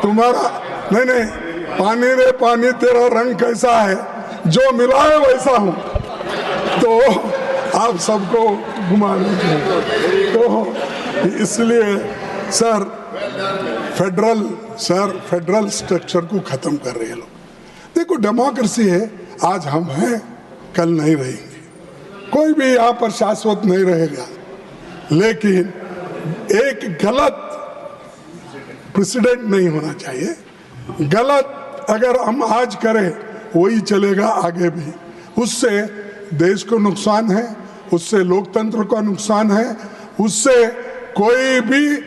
तुम्हारा नहीं पानी रे पानी तेरा रंग कैसा है, जो मिला है वैसा हूँ। तो आप सबको घुमा लेते हैं। तो इसलिए सर फेडरल स्ट्रक्चर को खत्म कर रहे हैं लोग। देखो डेमोक्रेसी है, आज हम हैं कल नहीं रहेंगे, कोई भी यहाँ पर शाश्वत नहीं रहेगा, लेकिन एक गलत प्रेसिडेंट नहीं होना चाहिए। गलत अगर हम आज करें वही चलेगा आगे भी, उससे देश को नुकसान है, उससे लोकतंत्र को नुकसान है, उससे कोई भी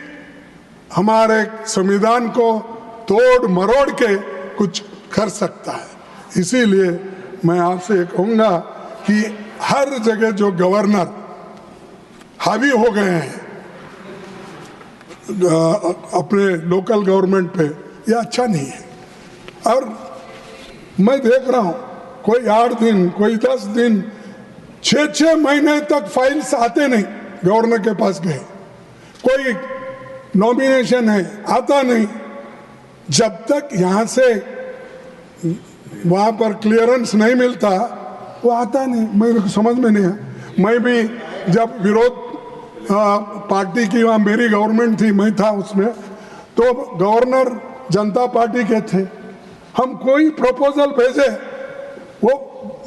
हमारे संविधान को तोड़ मरोड़ के कुछ कर सकता है। इसीलिए मैं आपसे कहूँगा कि हर जगह जो गवर्नर हावी हो गए हैं अपने लोकल गवर्नमेंट पे, ये अच्छा नहीं है। और मैं देख रहा हूँ कोई 8 दिन, कोई 10 दिन, 6 महीने तक फाइल्स आते नहीं, गवर्नर के पास गए, कोई नॉमिनेशन है आता नहीं, जब तक यहाँ से वहाँ पर क्लियरेंस नहीं मिलता वो आता नहीं। मेरे को समझ में नहीं है। मैं भी जब विरोध पार्टी की वहाँ मेरी गवर्नमेंट थी, मैं था उसमें, तो गवर्नर जनता पार्टी के थे, हम कोई प्रपोजल भेजे वो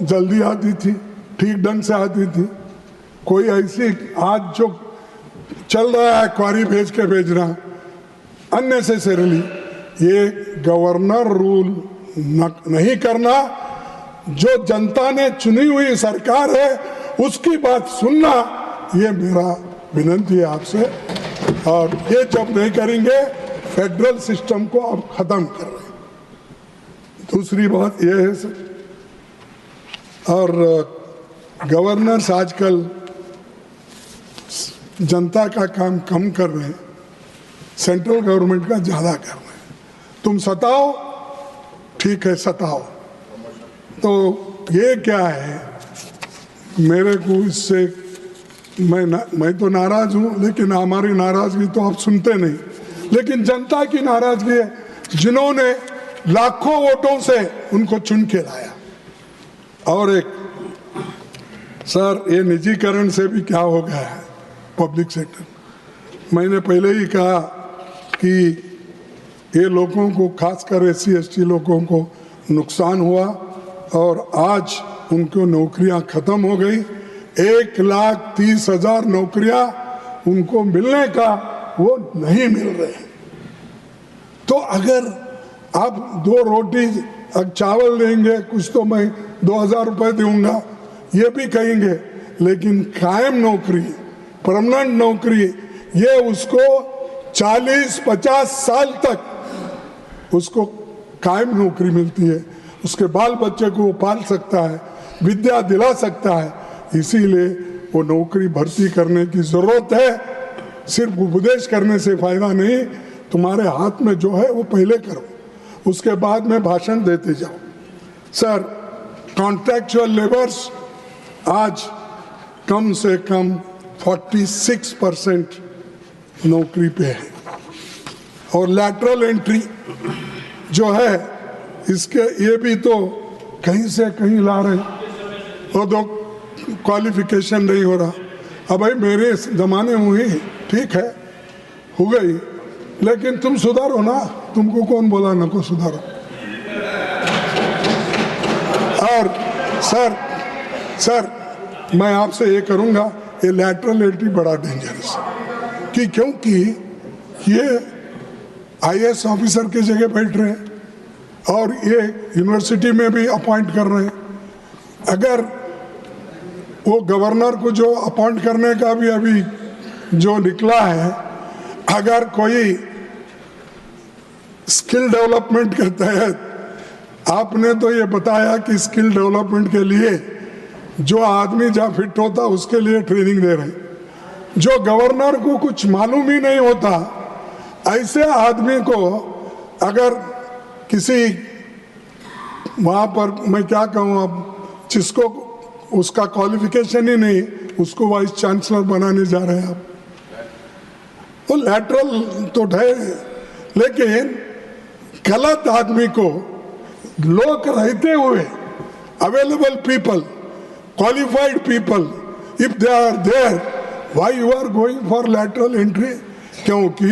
जल्दी आती थी, ठीक ढंग से आती थी। कोई ऐसी आज जो चल रहा है क्वारी भेज के भेजना अननेसेसरीली, ये गवर्नर रूल नहीं करना, जो जनता ने चुनी हुई सरकार है उसकी बात सुनना, ये मेरा विनती है आपसे। और ये जब नहीं करेंगे फेडरल सिस्टम को अब खत्म कर रहे हैं। दूसरी बात ये है सर, और गवर्नर्स आजकल जनता का काम कम कर रहे हैं, सेंट्रल गवर्नमेंट का ज़्यादा कर रहे हैं। तुम सताओ, ठीक है सताओ, तो ये क्या है, मेरे को इससे मैं तो नाराज हूँ, लेकिन हमारी नाराजगी तो आप सुनते नहीं, लेकिन जनता की नाराजगी है, जिन्होंने लाखों वोटों से उनको चुन के लाया। और एक सर, ये निजीकरण से भी क्या हो गया है पब्लिक सेक्टर, मैंने पहले ही कहा कि ये लोगों को, खासकर SC/ST लोगों को नुकसान हुआ, और आज उनको नौकरियां खत्म हो गई। 1,30,000 नौकरियां उनको मिलने का वो नहीं मिल रहे। तो अगर आप 2 रोटी चावल देंगे, कुछ तो मैं 2,000 रुपये दूंगा, ये भी कहेंगे, लेकिन कायम नौकरी, परमानेंट नौकरी, ये उसको 40-50 साल तक उसको कायम नौकरी मिलती है, उसके बाल बच्चे को वो पाल सकता है, विद्या दिला सकता है। इसीलिए वो नौकरी भर्ती करने की ज़रूरत है। सिर्फ उपदेश करने से फायदा नहीं, तुम्हारे हाथ में जो है वो पहले करो, उसके बाद में भाषण देते जाओ। सर, कॉन्ट्रैक्चुअल लेबर्स आज कम से कम 46% नौकरी पे है, और लैटरल एंट्री जो है इसके, ये भी तो कहीं से कहीं ला रहे हैं, और तो क्वालिफिकेशन नहीं हो रहा। अब भाई मेरे ज़माने में हुई, ठीक है हो गई, लेकिन तुम सुधारो ना, तुमको कौन बोला ना को सुधारो। और सर मैं आपसे ये करूँगा, ये लैटरल एंट्री बड़ा डेंजरस है, कि क्योंकि ये IAS ऑफिसर की जगह बैठ रहे हैं, और ये यूनिवर्सिटी में भी अपॉइंट कर रहे हैं। अगर वो गवर्नर को जो अपॉइंट करने का भी अभी जो निकला है, अगर कोई स्किल डेवलपमेंट के तहत, आपने तो ये बताया कि स्किल डेवलपमेंट के लिए जो आदमी जहाँ फिट होता उसके लिए ट्रेनिंग दे रहे हैं। जो गवर्नर को कुछ मालूम ही नहीं होता, ऐसे आदमी को अगर किसी वहाँ पर, मैं क्या कहूँ अब, जिसको उसका क्वालिफिकेशन ही नहीं, उसको वाइस चांसलर बनाने जा रहे हैं आप, तो लैटरल तो है, लेकिन गलत आदमी को लोग रहते हुए, available people, qualified people, if they are there, Why you are going for lateral entry? क्योंकि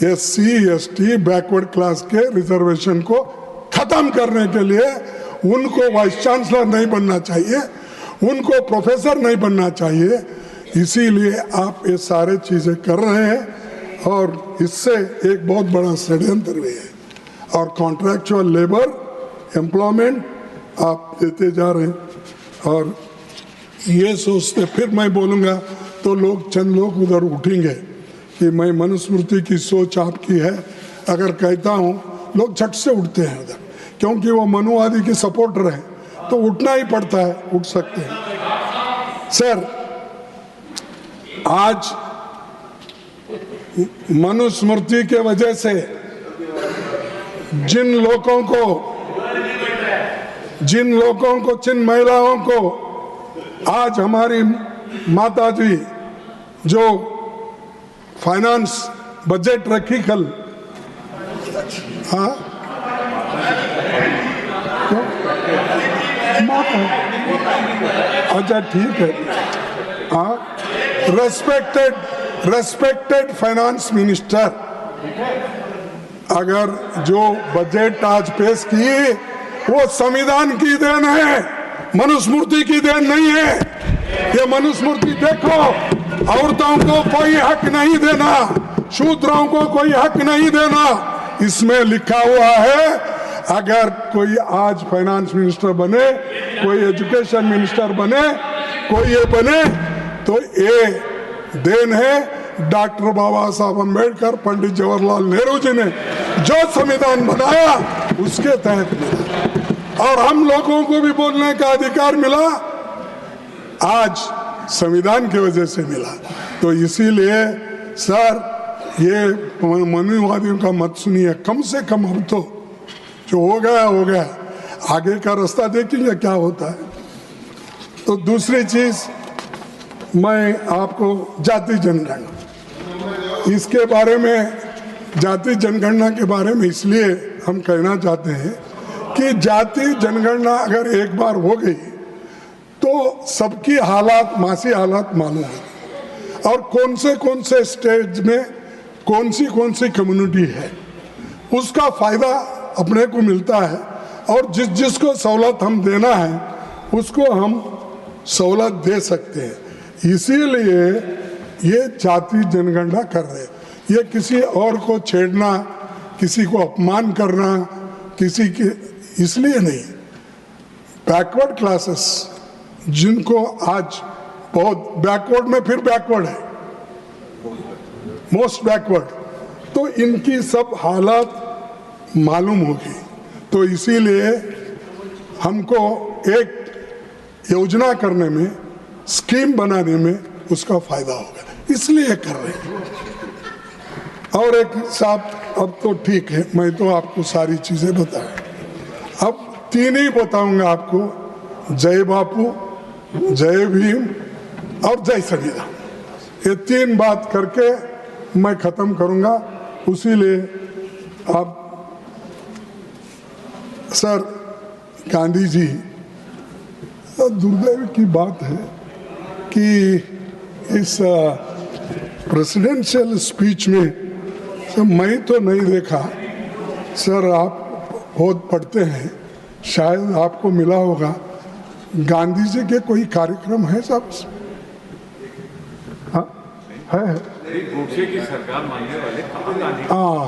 SC ST बैकवर्ड क्लास के रिजर्वेशन को खत्म करने के लिए उनको वाइस चांसलर नहीं बनना चाहिए, उनको प्रोफेसर नहीं बनना चाहिए। इसीलिए आप ये सारे चीजें कर रहे हैं और इससे एक बहुत बड़ा षड्यंत्र भी है। और कॉन्ट्रैक्चुअल लेबर एम्प्लॉयमेंट आप देते जा रहे हैं और ये सोचते, फिर मैं बोलूँगा तो लोग चंद लोग उधर उठेंगे कि मैं मनुस्मृति की सोच आपकी है अगर कहता हूँ, लोग झट से उठते हैं उधर, क्योंकि वो मनुवादी के सपोर्टर हैं, तो उठना ही पड़ता है, उठ सकते हैं। सर, आज मनुस्मृति के वजह से जिन लोगों को जिन महिलाओं को आज हमारी माताजी जो फाइनेंस बजट रखी कल, हाँ अच्छा ठीक है, हाँ रेस्पेक्टेड फाइनेंस मिनिस्टर, अगर जो बजट आज पेश की वो संविधान की देन है, मनुस्मृति की देन नहीं है। ये मनुस्मृति देखो, औरतों को कोई हक नहीं देना, शूद्रों को कोई हक नहीं देना, इसमें लिखा हुआ है। अगर कोई आज फाइनेंस मिनिस्टर बने, कोई एजुकेशन मिनिस्टर बने, कोई ये बने, तो ये देन है डॉक्टर बाबा साहब अम्बेडकर, पंडित जवाहरलाल नेहरू जी ने जो संविधान बनाया उसके तहत मिला, और हम लोगों को भी बोलने का अधिकार मिला, आज संविधान की वजह से मिला। तो इसीलिए सर, ये मनुवादियों का मत सुनिए, कम से कम अब तो जो हो गया, आगे का रास्ता देखेंगे क्या होता है। तो दूसरी चीज, मैं आपको जाति जनगणना, इसके बारे में, जाति जनगणना के बारे में इसलिए हम कहना चाहते हैं कि जाति जनगणना अगर एक बार हो गई तो सबकी हालात, मासी हालात मालूम है, और कौन से स्टेज में कौन सी कम्युनिटी है, उसका फायदा अपने को मिलता है, और जिसको सहूलत हम देना है उसको हम सहूलत दे सकते हैं। इसीलिए ये जाति जनगणना कर रहे हैं। ये किसी और को छेड़ना, किसी को अपमान करना, किसी के इसलिए नहीं। बैकवर्ड क्लासेस जिनको आज बहुत बैकवर्ड में फिर बैकवर्ड है, मोस्ट बैकवर्ड, तो इनकी सब हालात मालूम होगी। तो इसीलिए हमको एक योजना करने में, स्कीम बनाने में उसका फायदा होगा, इसलिए कर रहे हैं। और एक साहब, अब तो ठीक है, मैं तो आपको सारी चीजें बताया, अब 3 ही बताऊंगा आपको, जय बापू, जय भीम और जय संविधान। ये 3 बात करके मैं खत्म करूंगा। उसीलिए आप सर, गांधी जी, दुर्दैव की बात है कि इस प्रेसिडेंशियल स्पीच में सर मैं तो नहीं देखा, सर आप बहुत पढ़ते हैं, शायद आपको मिला होगा, गांधी जी के कोई कार्यक्रम है साहब? हाँ है, की सरकार मानने वाले हाँ,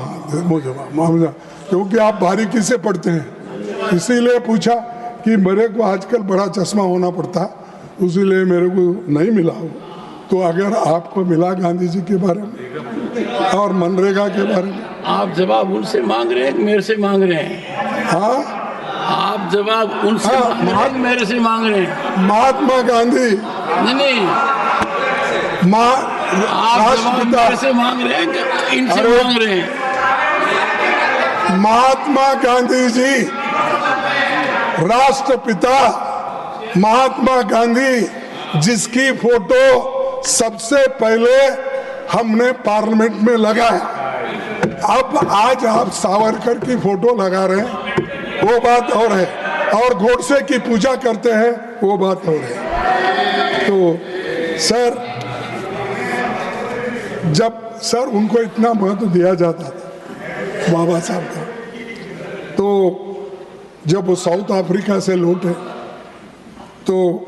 मुझे क्योंकि आप बारीकी से पढ़ते हैं, इसीलिए पूछा कि मेरे को आजकल बड़ा चश्मा होना पड़ता, इसीलिए मेरे को नहीं मिला हो। तो अगर आपको मिला गांधी जी के बारे में और मनरेगा के बारे में, आप जवाब उनसे मांग रहे हैं, मेरे से मांग रहे हैं? हाँ, आप जवाब उनसे मेरे से मांग रहे हैं? महात्मा गांधी नहीं, आप जवाब मेरे से मांग रहे हैं, इनसे मांग रहे हैं? महात्मा गांधी जी, राष्ट्रपिता महात्मा गांधी, जिसकी फोटो सबसे पहले हमने पार्लियामेंट में लगाया। अब आज आप सावरकर की फोटो लगा रहे हैं, वो बात और है, और गोडसे की पूजा करते हैं, वो बात और है। तो सर, जब सर उनको इतना महत्व दिया जाता था बाबा साहब का, तो जब वो साउथ अफ्रीका से लौटे तो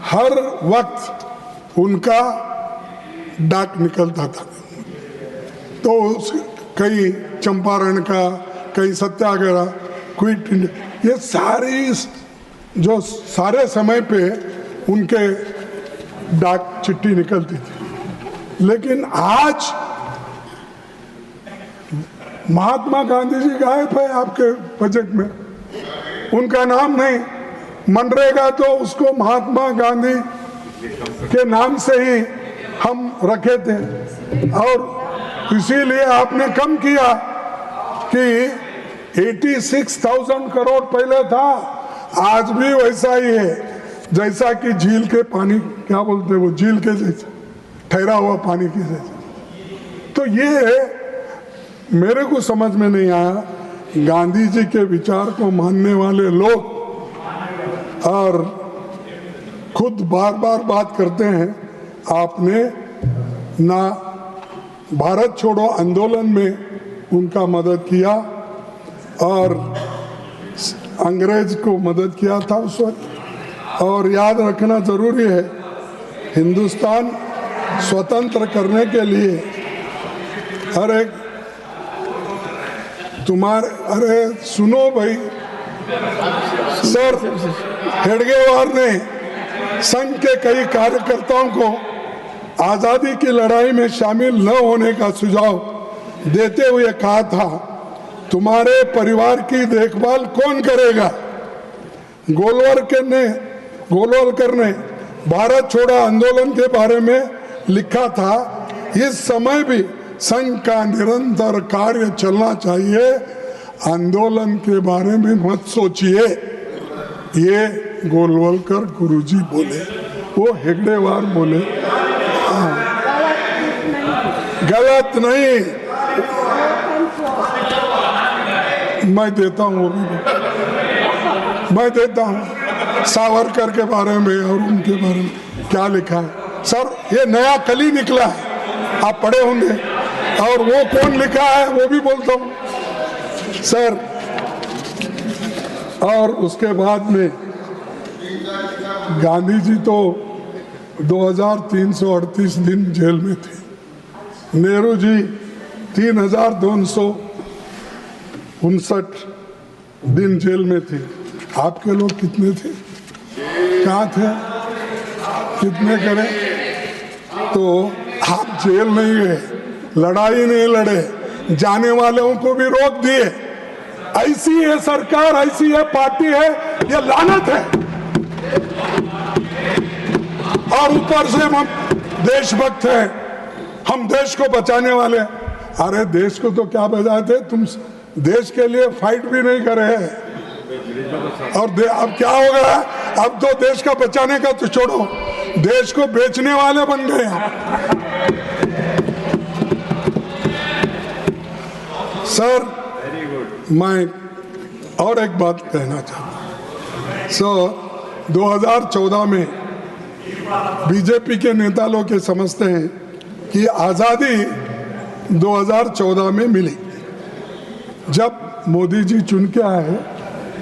हर वक्त उनका डाक निकलता था। तो कई चंपारण का, कई सत्याग्रह, क्विट इंडिया, ये सारी जो सारे समय पे उनके डाक चिट्ठी निकलती थी। लेकिन आज महात्मा गांधी जी गायब है आपके बजट में, उनका नाम नहीं। मनरेगा तो उसको महात्मा गांधी के नाम से ही हम रखे थे, और इसीलिए आपने कम किया कि 86,000 करोड़ पहले था, आज भी वैसा ही है जैसा कि झील के पानी, क्या बोलते हैं वो, झील के जैसा ठहरा हुआ पानी के जैसा। तो ये मेरे को समझ में नहीं आया, गांधी जी के विचार को मानने वाले लोग और खुद बार बार बात करते हैं, आपने ना भारत छोड़ो आंदोलन में उनका मदद किया और अंग्रेज को मदद किया था उस वक्त। और याद रखना जरूरी है, हिंदुस्तान स्वतंत्र करने के लिए अरे सुनो भाई, सर हेडगेवार ने संघ के कई कार्यकर्ताओं को आजादी की लड़ाई में शामिल न होने का सुझाव देते हुए कहा था, तुम्हारे परिवार की देखभाल कौन करेगा। गोलवलकर ने भारत छोड़ो आंदोलन के बारे में लिखा था, इस समय भी संघ का निरंतर कार्य चलना चाहिए, आंदोलन के बारे में मत सोचिए। ये गोलवलकर गुरुजी बोले, वो हेगड़ेवार बोले। गलत नहीं, मैं देता हूँ, वो भी मैं देता हूँ। सावरकर के बारे में और उनके बारे में क्या लिखा है सर, ये नया कली निकला है, आप पढ़े होंगे, और वो कौन लिखा है वो भी बोलता हूँ सर। और उसके बाद में गांधी जी तो 2338 दिन जेल में थे, नेहरू जी 3259 दिन जेल में थे। आपके लोग कितने थे, कहाँ थे, कितने करें? तो आप जेल नहीं गए, लड़ाई नहीं लड़े, जाने वालों को भी रोक दिए। ऐसी है सरकार, ऐसी है पार्टी है, ये लानत है। और ऊपर से हम देशभक्त हैं, हम देश को बचाने वाले। अरे देश को तो क्या बचाते, तुम देश के लिए फाइट भी नहीं करे हैं। और अब क्या हो गया, अब तो देश का बचाने का तो छोड़ो, देश को बेचने वाले बन गए हम। सर मैं और एक बात कहना चाहता हूँ। 2014 में बीजेपी के नेता लोग ये समझते हैं कि आज़ादी 2014 में मिली, जब मोदी जी चुन के आए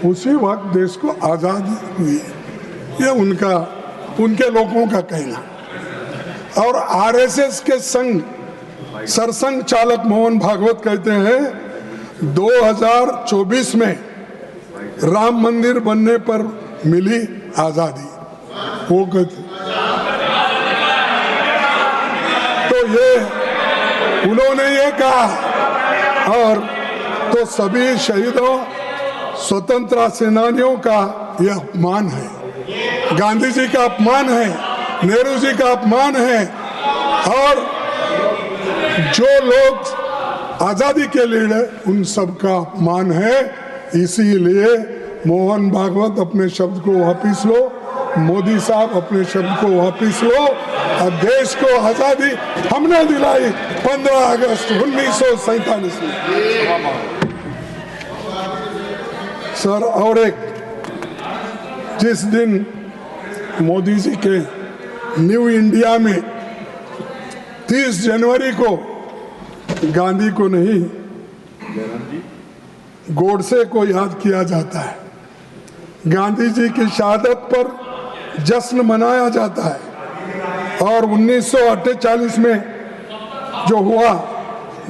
उसी वक्त देश को आज़ादी हुई। ये उनके लोगों का कहना। और आरएसएस के सरसंघ चालक मोहन भागवत कहते हैं 2024 में राम मंदिर बनने पर मिली आज़ादी, वो कहते। तो ये उन्होंने ये कहा, और तो सभी शहीदों स्वतंत्रता सेनानियों का यह अपमान है, गांधी जी का अपमान है, नेहरू जी का अपमान है। और जो लोग आजादी के लिए उन सब का अपमान है। इसीलिए मोहन भागवत अपने शब्द को वापिस लो, मोदी साहब अपने शब्द को वापिस लो, और देश को आजादी हमने दिलाई 15 अगस्त 1947 में। सर और एक, जिस दिन मोदी जी के न्यू इंडिया में 30 जनवरी को गांधी को नहीं, गोडसे को याद किया जाता है। गांधी जी की शहादत पर जश्न मनाया जाता है और 1948 में जो हुआ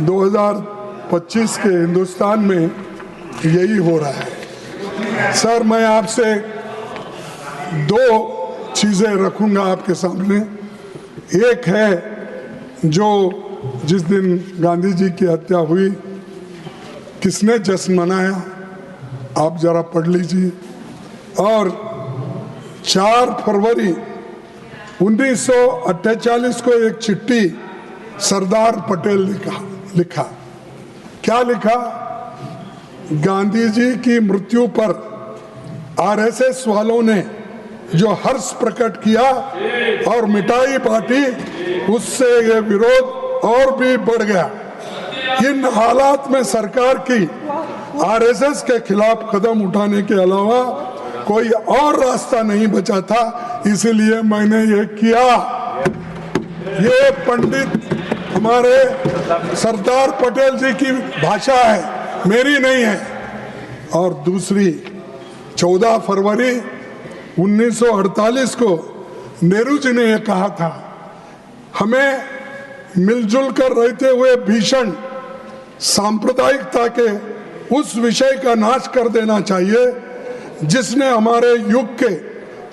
2025 के हिंदुस्तान में यही हो रहा है। सर, मैं आपसे 2 चीज़ें रखूंगा आपके सामने। एक है जो जिस दिन गांधी जी की हत्या हुई किसने जश्न मनाया, आप जरा पढ़ लीजिए। और 4 फरवरी 1948 को एक चिट्ठी सरदार पटेल ने लिखा। क्या लिखा? गांधी जी की मृत्यु पर आरएसएस वालों ने जो हर्ष प्रकट किया और मिठाई बांटी, उससे ये विरोध और भी बढ़ गया। इन हालात में सरकार की आरएसएस के खिलाफ कदम उठाने के अलावा कोई और रास्ता नहीं बचा था, इसीलिए मैंने ये किया। ये पंडित हमारे सरदार पटेल जी की भाषा है, मेरी नहीं है। और दूसरी 14 फरवरी 1948 को नेहरू जी ने यह कहा था, हमें मिलजुल कर रहते हुए भीषण सांप्रदायिकता के उस विषय का नाश कर देना चाहिए जिसने हमारे युग के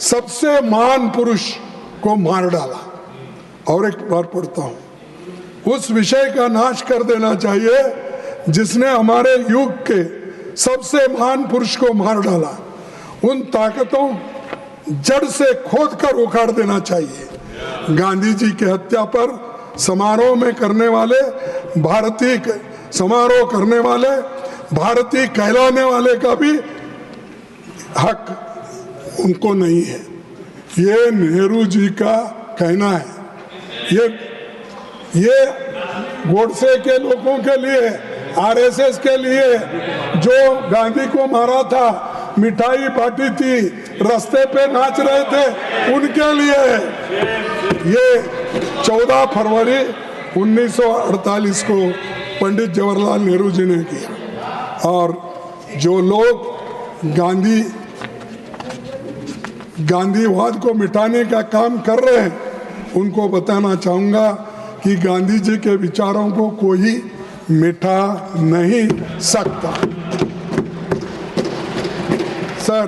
सबसे महान पुरुष को मार डाला। और एक बार पढ़ता हूं, उस विषय का नाश कर देना चाहिए जिसने हमारे युग के सबसे महान पुरुष को मार डाला। उन ताकतों जड़ से खोद कर उखाड़ देना चाहिए। गांधी जी की हत्या पर समारोह करने वाले भारतीय कहलाने वाले का भी हक उनको नहीं है। ये नेहरू जी का कहना है। ये गोडसे के लोगों के लिए, आरएसएस के लिए, जो गांधी को मारा था, मिठाई बांटी थी, रास्ते पे नाच रहे थे, उनके लिए। ये 14 फरवरी 1948 को पंडित जवाहरलाल नेहरू जी ने किया। और जो लोग गांधीवाद को मिटाने का काम कर रहे हैं, उनको बताना चाहूँगा कि गांधी जी के विचारों को कोई मिटा नहीं सकता। सर,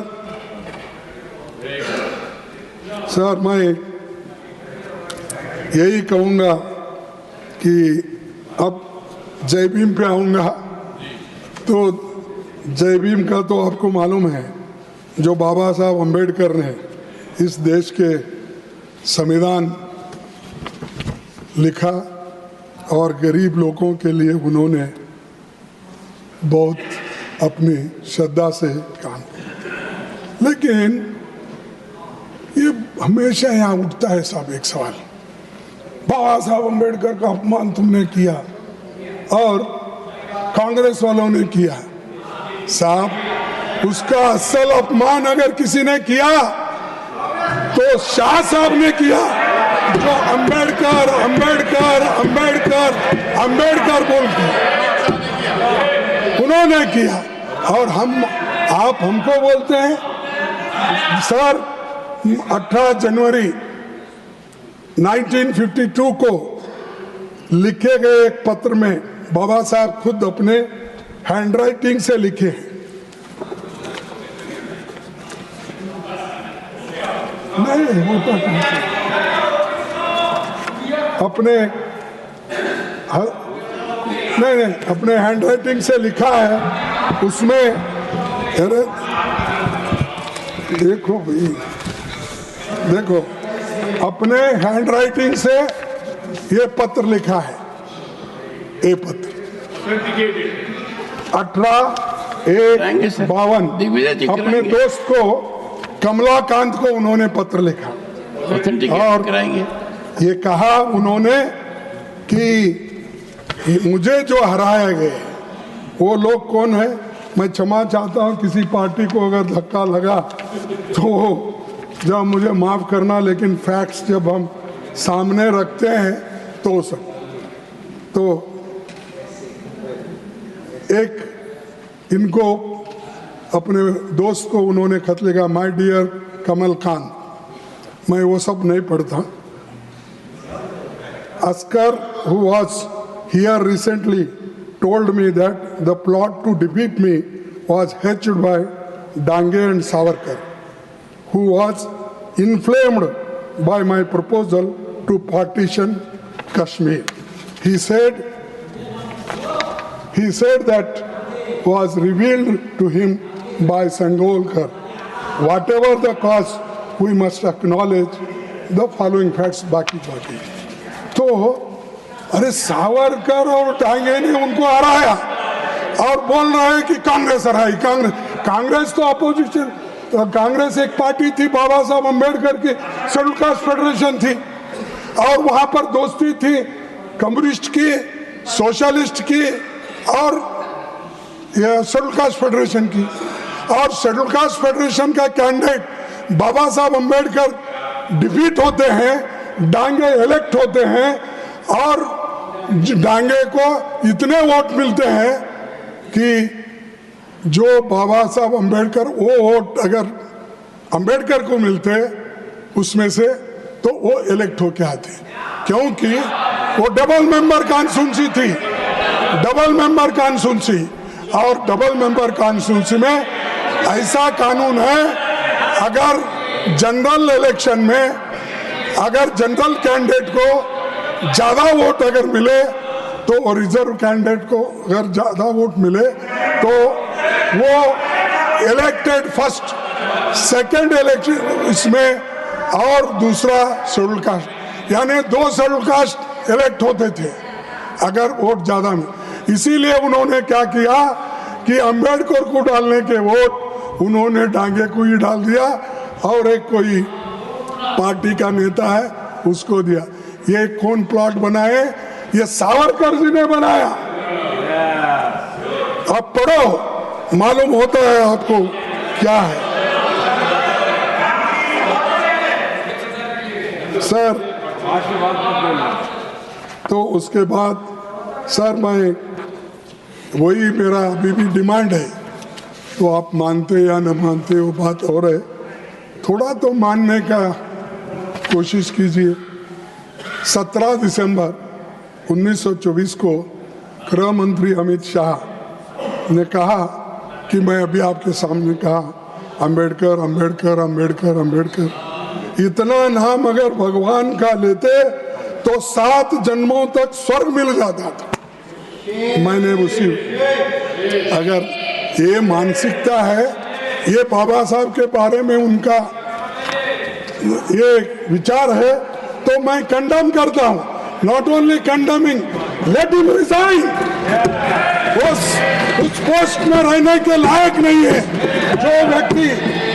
मैं यही कहूँगा कि अब जय भीम पे आऊँगा। तो जय भीम का तो आपको मालूम है, जो बाबा साहब अम्बेडकर ने इस देश के संविधान लिखा और गरीब लोगों के लिए उन्होंने बहुत अपनी श्रद्धा से काम किया। लेकिन ये हमेशा यहाँ उठता है साहब एक सवाल, बाबा साहब अम्बेडकर का अपमान तुमने किया और कांग्रेस वालों ने किया। साहब, उसका असल अपमान अगर किसी ने किया तो शाह साहब ने किया, जो अम्बेडकर अम्बेडकर अम्बेडकर अम्बेडकर बोलते उन्होंने किया। और आप हमको बोलते हैं। सर, 18 जनवरी 1952 को लिखे गए एक पत्र में बाबा साहब खुद अपने हैंडराइटिंग से लिखे हैं। अपने हैंडराइटिंग से लिखा है। उसमें देखो भाई, देखो अपने हैंडराइटिंग से ये पत्र लिखा है। ये पत्र 18/1/52 अपने दोस्त को कमलाकांत को उन्होंने पत्र लिखा और ये कहा उन्होंने कि मुझे जो हराया गए वो लोग कौन है। मैं क्षमा चाहता हूँ किसी पार्टी को अगर धक्का लगा तो जब मुझे माफ़ करना, लेकिन फैक्ट्स जब हम सामने रखते हैं तो सर तो एक इनको अपने दोस्त को उन्होंने खत लिखा, माय डियर कमल खान। मैं वो सब नहीं पढ़ता। Askar, who was here recently, told me that the plot to defeat me was hatched by Dange and Savarkar, who was inflamed by my proposal to partition Kashmir. He said that was revealed to him by Sangolkar. Whatever the cause, we must acknowledge the following facts. बाकी तो अरे सावरकर और डांगे ने उनको हराया और बोल रहा है कि कांग्रेस हराई। कांग्रेस तो अपोजिशन, कांग्रेस एक पार्टी थी, बाबा साहब अम्बेडकर की शेड्यूल कास्ट फेडरेशन थी और वहां पर दोस्ती थी कम्युनिस्ट की, सोशलिस्ट की और शेड्यूल कास्ट फेडरेशन की। और शेड्यूल कास्ट फेडरेशन का कैंडिडेट बाबा साहब अम्बेडकर डिफीट होते हैं, डांगे इलेक्ट होते हैं और डांगे को इतने वोट मिलते हैं कि जो बाबा साहब अम्बेडकर, वो वोट अगर अम्बेडकर को मिलते उसमें से तो वो इलेक्ट होके आते, क्योंकि वो डबल मेंबर कॉन्स्टिट्यूंसी थी, डबल मेंबर कॉन्स्टिट्यूंसी। और डबल मेंबर कॉन्स्टिट्यूंसी में ऐसा कानून है, अगर जनरल इलेक्शन में अगर जनरल कैंडिडेट को ज्यादा वोट अगर मिले तो, और रिजर्व कैंडिडेट को अगर ज्यादा वोट मिले तो वो इलेक्टेड फर्स्ट, सेकंड इलेक्शन इसमें और दूसरा शेड्यूल कास्ट, यानी 2 शेड्यूल कास्ट इलेक्ट होते थे अगर वोट ज्यादा में। इसीलिए उन्होंने क्या किया कि अम्बेडकर को डालने के वोट उन्होंने डांगे को ही डाल दिया और एक कोई पार्टी का नेता है उसको दिया। ये कौन प्लॉट बनाए? ये सावरकर जी ने बनाया। अब पढ़ो, मालूम होता है आपको क्या है। सर तो उसके बाद सर मैं वही मेरा अभी भी डिमांड है, तो आप मानते या न मानते वो बात और है, थोड़ा तो मानने का कोशिश कीजिए। 17 दिसंबर 1924 को गृह मंत्री अमित शाह ने कहा कि मैं अभी आपके सामने कहा अंबेडकर अंबेडकर अंबेडकर अंबेडकर, इतना नाम अगर भगवान का लेते तो 7 जन्मों तक स्वर्ग मिल जाता था। मैंने उसी, अगर ये मानसिकता है, ये बाबा साहब के बारे में उनका ये विचार है, तो मैं कंडेम करता हूं। Not only condemning, let him resign. उस पोस्ट में रहने के लायक नहीं है जो व्यक्ति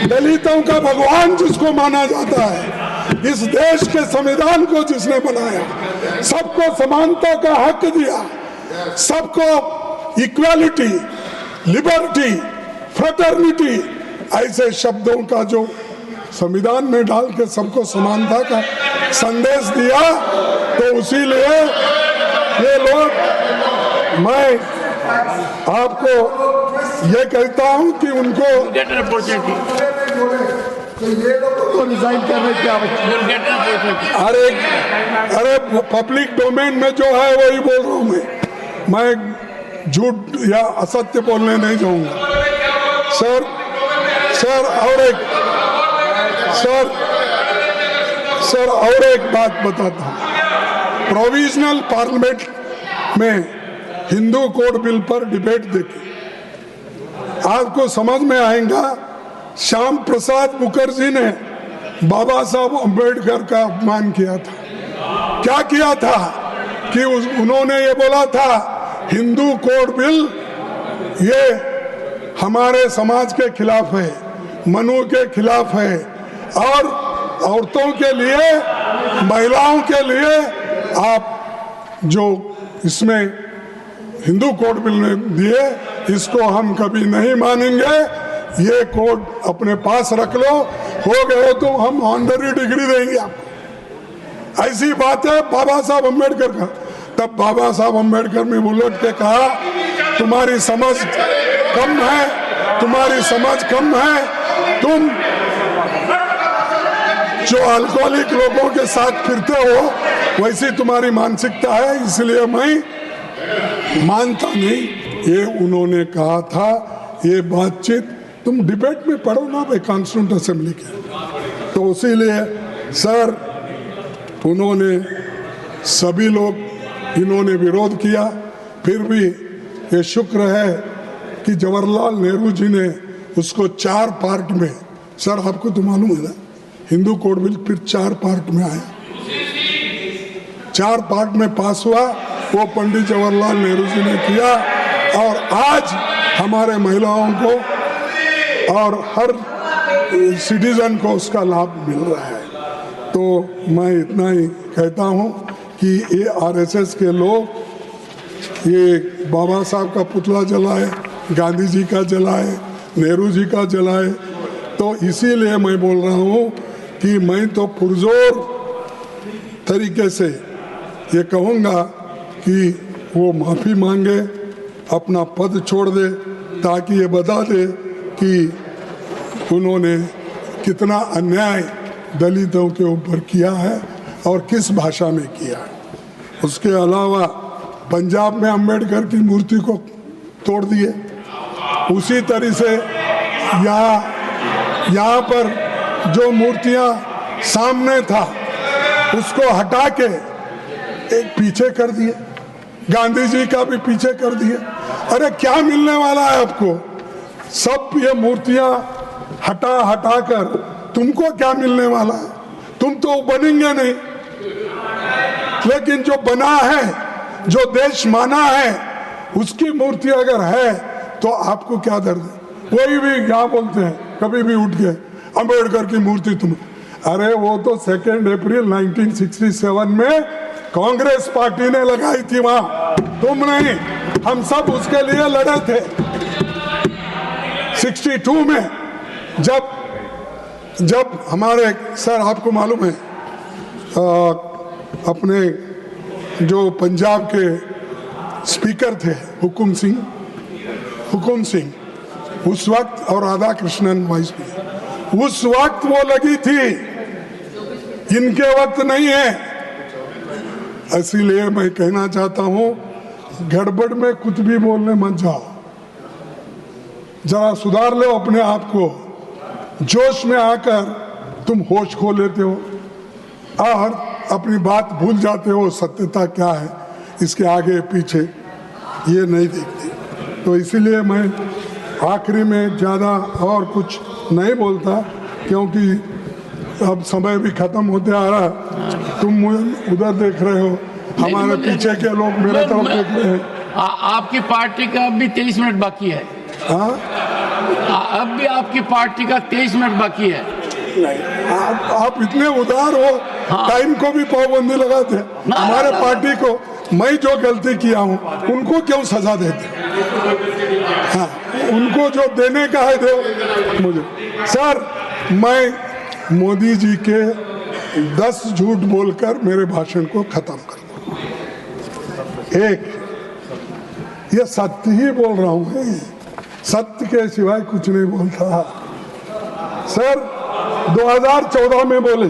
दलितों का भगवान जिसको माना जाता है, इस देश के संविधान को जिसने बनाया, सबको समानता का हक दिया, सबको इक्वालिटी, लिबर्टी, फ्रेटर्निटी, ऐसे शब्दों का जो संविधान में डाल के सबको समानता का संदेश दिया, तो इसीलिए ये लोग, मैं आपको ये कहता हूं कि उनको तो रिजाइन करने की आवश्यकता। अरे पब्लिक डोमेन में जो है वही बोल रहा हूं मैं झूठ या असत्य बोलने नहीं जाऊंगा। सर और एक बात बताता हूं। प्रोविजनल पार्लियामेंट में हिंदू कोड बिल पर डिबेट देखी, आपको समझ में आएगा। श्याम प्रसाद मुखर्जी ने बाबा साहब अम्बेडकर का अपमान किया था। क्या किया था कि उन्होंने ये बोला था हिंदू कोड बिल ये हमारे समाज के खिलाफ है, मनु के खिलाफ है, और औरतों के लिए, महिलाओं के लिए आप जो इसमें हिंदू कोड बिल में दिए, इसको हम कभी नहीं मानेंगे। ये कोड अपने पास रख लो, हो गए तो हम ऑनररी डिग्री देंगे आपको। ऐसी बात है बाबा साहब अम्बेडकर का। तब बाबा साहब अम्बेडकर ने उलट के कहा, तुम्हारी समझ कम है, तुम्हारी समझ कम है, तुम जो अल्कोहलिक लोगों के साथ फिरते हो वैसी तुम्हारी मानसिकता है, इसलिए मैं मानता नहीं। ये उन्होंने कहा था। ये बातचीत तुम डिबेट में पढ़ो ना भाई, कॉन्स्टिट्यूंट असेंबली के। तो इसीलिए सर उन्होंने सभी लोग इन्होंने विरोध किया, फिर भी ये शुक्र है कि जवाहरलाल नेहरू जी ने उसको 4 पार्ट में, सर आपको तो मालूम है ना, हिंदू कोड बिल फिर 4 पार्ट में आया, 4 पार्ट में पास हुआ। वो पंडित जवाहरलाल नेहरू जी ने किया और आज हमारे महिलाओं को और हर सिटीजन को उसका लाभ मिल रहा है। तो मैं इतना ही कहता हूँ कि ये आरएसएस के लोग ये बाबा साहब का पुतला जलाए, गांधी जी का जलाए, नेहरू जी का जलाए, तो इसीलिए मैं बोल रहा हूँ कि मैं तो पुरजोर तरीके से ये कहूँगा कि वो माफ़ी मांगे, अपना पद छोड़ दे, ताकि ये बता दे कि उन्होंने कितना अन्याय दलितों के ऊपर किया है और किस भाषा में किया है। उसके अलावा पंजाब में अंबेडकर की मूर्ति को तोड़ दिए, उसी तरह से यहाँ पर जो मूर्तियाँ सामने था उसको हटा के एक पीछे कर दिए, गांधी जी का भी पीछे कर दिए। अरे क्या मिलने वाला है आपको? सब ये मूर्तियाँ हटा कर तुमको क्या मिलने वाला है? तुम तो बनेंगे नहीं। लेकिन जो बना है, जो देश माना है, उसकी मूर्ति अगर है तो आपको क्या दर्द है? कोई भी यहाँ बोलते हैं कभी भी उठ के अंबेडकर की मूर्ति तुम, अरे वो तो 2 अप्रैल 1967 में कांग्रेस पार्टी ने लगाई थी वहां, तुम नहीं। हम सब उसके लिए लड़े थे 62 में, जब हमारे सर आपको मालूम है अपने जो पंजाब के स्पीकर थे हुकुम सिंह उस वक्त, और राधा कृष्णन वाइस में, उस वक्त वो लगी थी, इनके वक्त नहीं है। इसीलिए मैं कहना चाहता हूं, गड़बड़ में कुछ भी बोलने मत जाओ, जरा सुधार लो अपने आप को। जोश में आकर तुम होश खो लेते हो और अपनी बात भूल जाते हो, सत्यता क्या है इसके आगे पीछे ये नहीं देखते। तो इसीलिए मैं आखिरी में ज़्यादा और कुछ नहीं बोलता, क्योंकि अब समय भी खत्म होते आ रहा। तुम उधर देख रहे हो, हमारे पीछे के लोग मेरे तरफ देख रहे हैं। आपकी पार्टी का अब भी 23 मिनट बाकी है। हाँ, अब भी आपकी पार्टी का 23 मिनट बाकी है। आप इतने उदार हो, हाँ। टाइम को भी पाबंदी लगाते हैं। हमारे पार्टी को, मैं जो गलती किया हूँ उनको क्यों सजा देते? हाँ, उनको जो देने का है दो मुझे। सर, मैं मोदी जी के 10 झूठ बोलकर मेरे भाषण को खत्म कर दूं। एक, ये सत्य ही बोल रहा हूँ, सत्य के सिवाय कुछ नहीं बोलता। सर 2014 में बोले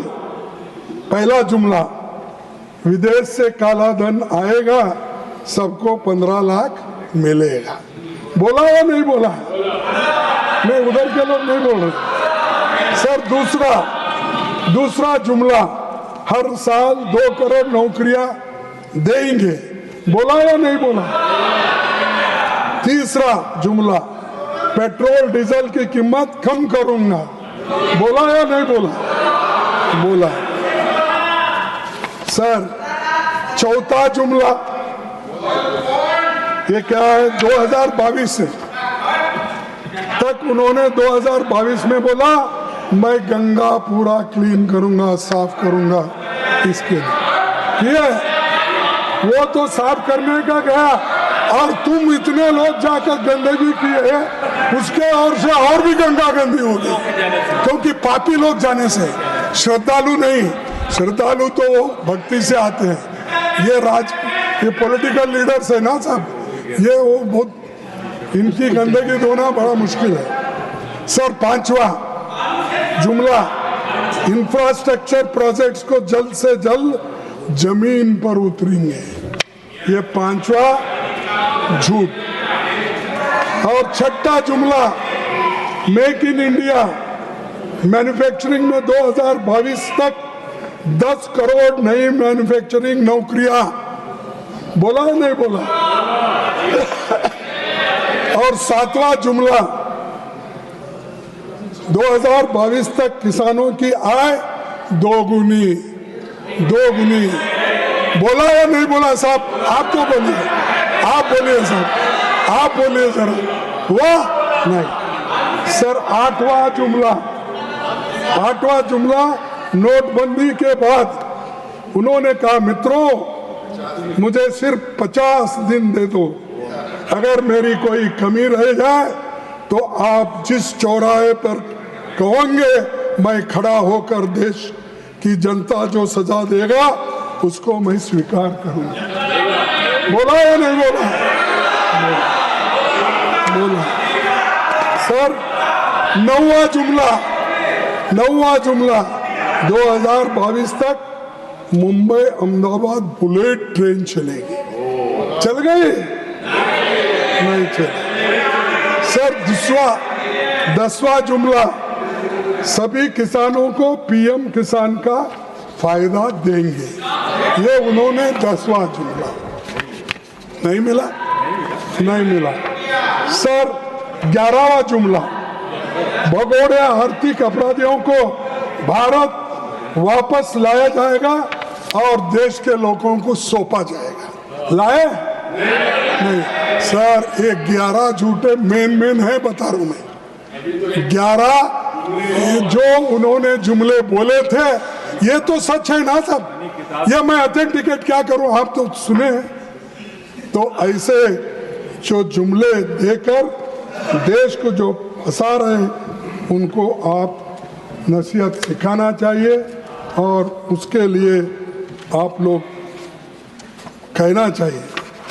पहला जुमला, विदेश से काला धन आएगा, सबको 15 लाख मिलेगा। बोला या नहीं बोला? नहीं, उधर के लोग नहीं बोल रहे। सर दूसरा जुमला, हर साल 2 करोड़ नौकरियां देंगे। बोला या नहीं बोला? तीसरा जुमला, पेट्रोल डीजल की कीमत कम करूंगा। बोला या नहीं बोला? बोला। सर चौथा जुमला ये क्या है? 2022 से तक उन्होंने 2022 में बोला मैं गंगा पूरा क्लीन करूंगा, साफ करूंगा। इसके लिए वो तो साफ करने का गया, और तुम इतने लोग जाकर गंदगी किए, उसके ओर से और भी गंगा गंदी होगी, क्योंकि पापी लोग जाने से, श्रद्धालु नहीं, श्रद्धालु तो भक्ति से आते हैं, ये पॉलिटिकल लीडर्स है ना साहब, ये वो बहुत इनकी गंदगी धोना बड़ा मुश्किल है। सर, 5वां जुमला, इंफ्रास्ट्रक्चर प्रोजेक्ट्स को जल्द से जल्द जमीन पर उतरेंगे, ये 5वां झूठ। और 6ठा जुमला, मेक इन इंडिया, मैन्युफैक्चरिंग में 2022 तक 10 करोड़ नई मैन्युफैक्चरिंग नौकरियां, बोला है नहीं बोला? और 7वां जुमला, 2022 तक किसानों की आय दोगुनी, बोला या नहीं बोला साहब? आप तो बोलिए, आप बोलिए साहब, आप बोलिए जरा, वाह नहीं। सर, 8वां जुमला, नोटबंदी के बाद उन्होंने कहा, मित्रों मुझे सिर्फ 50 दिन दे दो, अगर मेरी कोई कमी रह जाए तो आप जिस चौराहे पर कहोगे मैं खड़ा होकर देश की जनता जो सजा देगा उसको मैं स्वीकार करूंगा। बोला या नहीं बोला? बोला। सर, 9वां जुमला, 2022 तक मुंबई अहमदाबाद बुलेट ट्रेन चलेगी, चल गई? नहीं चली। सर, 10वां जुमला, सभी किसानों को पीएम किसान का फायदा देंगे, ये उन्होंने 10वां जुमला। नहीं मिला। सर, 11वां जुमला, भगोड़े आर्थिक अपराधियों को भारत वापस लाया जाएगा और देश के लोगों को सौंपा जाएगा। लाए? नहीं। सर, ये 11 झूठे मेन है, बता रहा हूं मैं। 11 जो उन्होंने जुमले बोले थे ये तो सच है ना सब, ये मैं ऑथेंटिकेट क्या करूं, आप तो सुने हैं। तो ऐसे जो जुमले देकर देश को जो फंसा रहे हैं उनको आप नसीहत सिखाना चाहिए और उसके लिए आप लोग कहना चाहिए।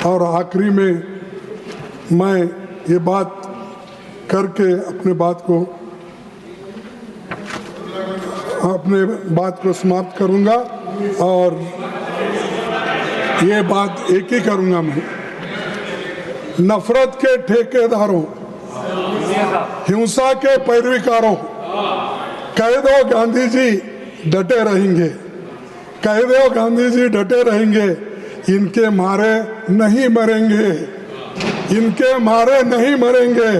और आखिरी में मैं ये बात करके अपने बात को समाप्त करूंगा और ये बात एक ही करूंगा मैं, नफरत के ठेकेदारों, हिंसा के पैरवीकारों, कह दो गांधी जी डटे रहेंगे, कह दो गांधी जी डटे रहेंगे, इनके मारे नहीं मरेंगे, इनके मारे नहीं मरेंगे।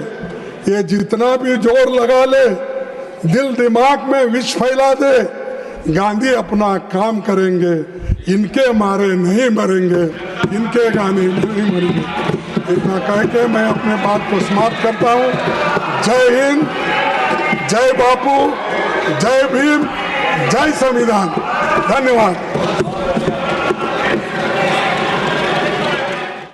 ये जितना भी जोर लगा ले, दिल दिमाग में विष फैला दे, गांधी अपना काम करेंगे, इनके मारे नहीं मरेंगे, इनके गाने नहीं मरेंगे। इतना कह के मैं अपने बात को समाप्त करता हूँ। जय हिंद, जय बापू, जय भीम, जय संविधान। धन्यवाद।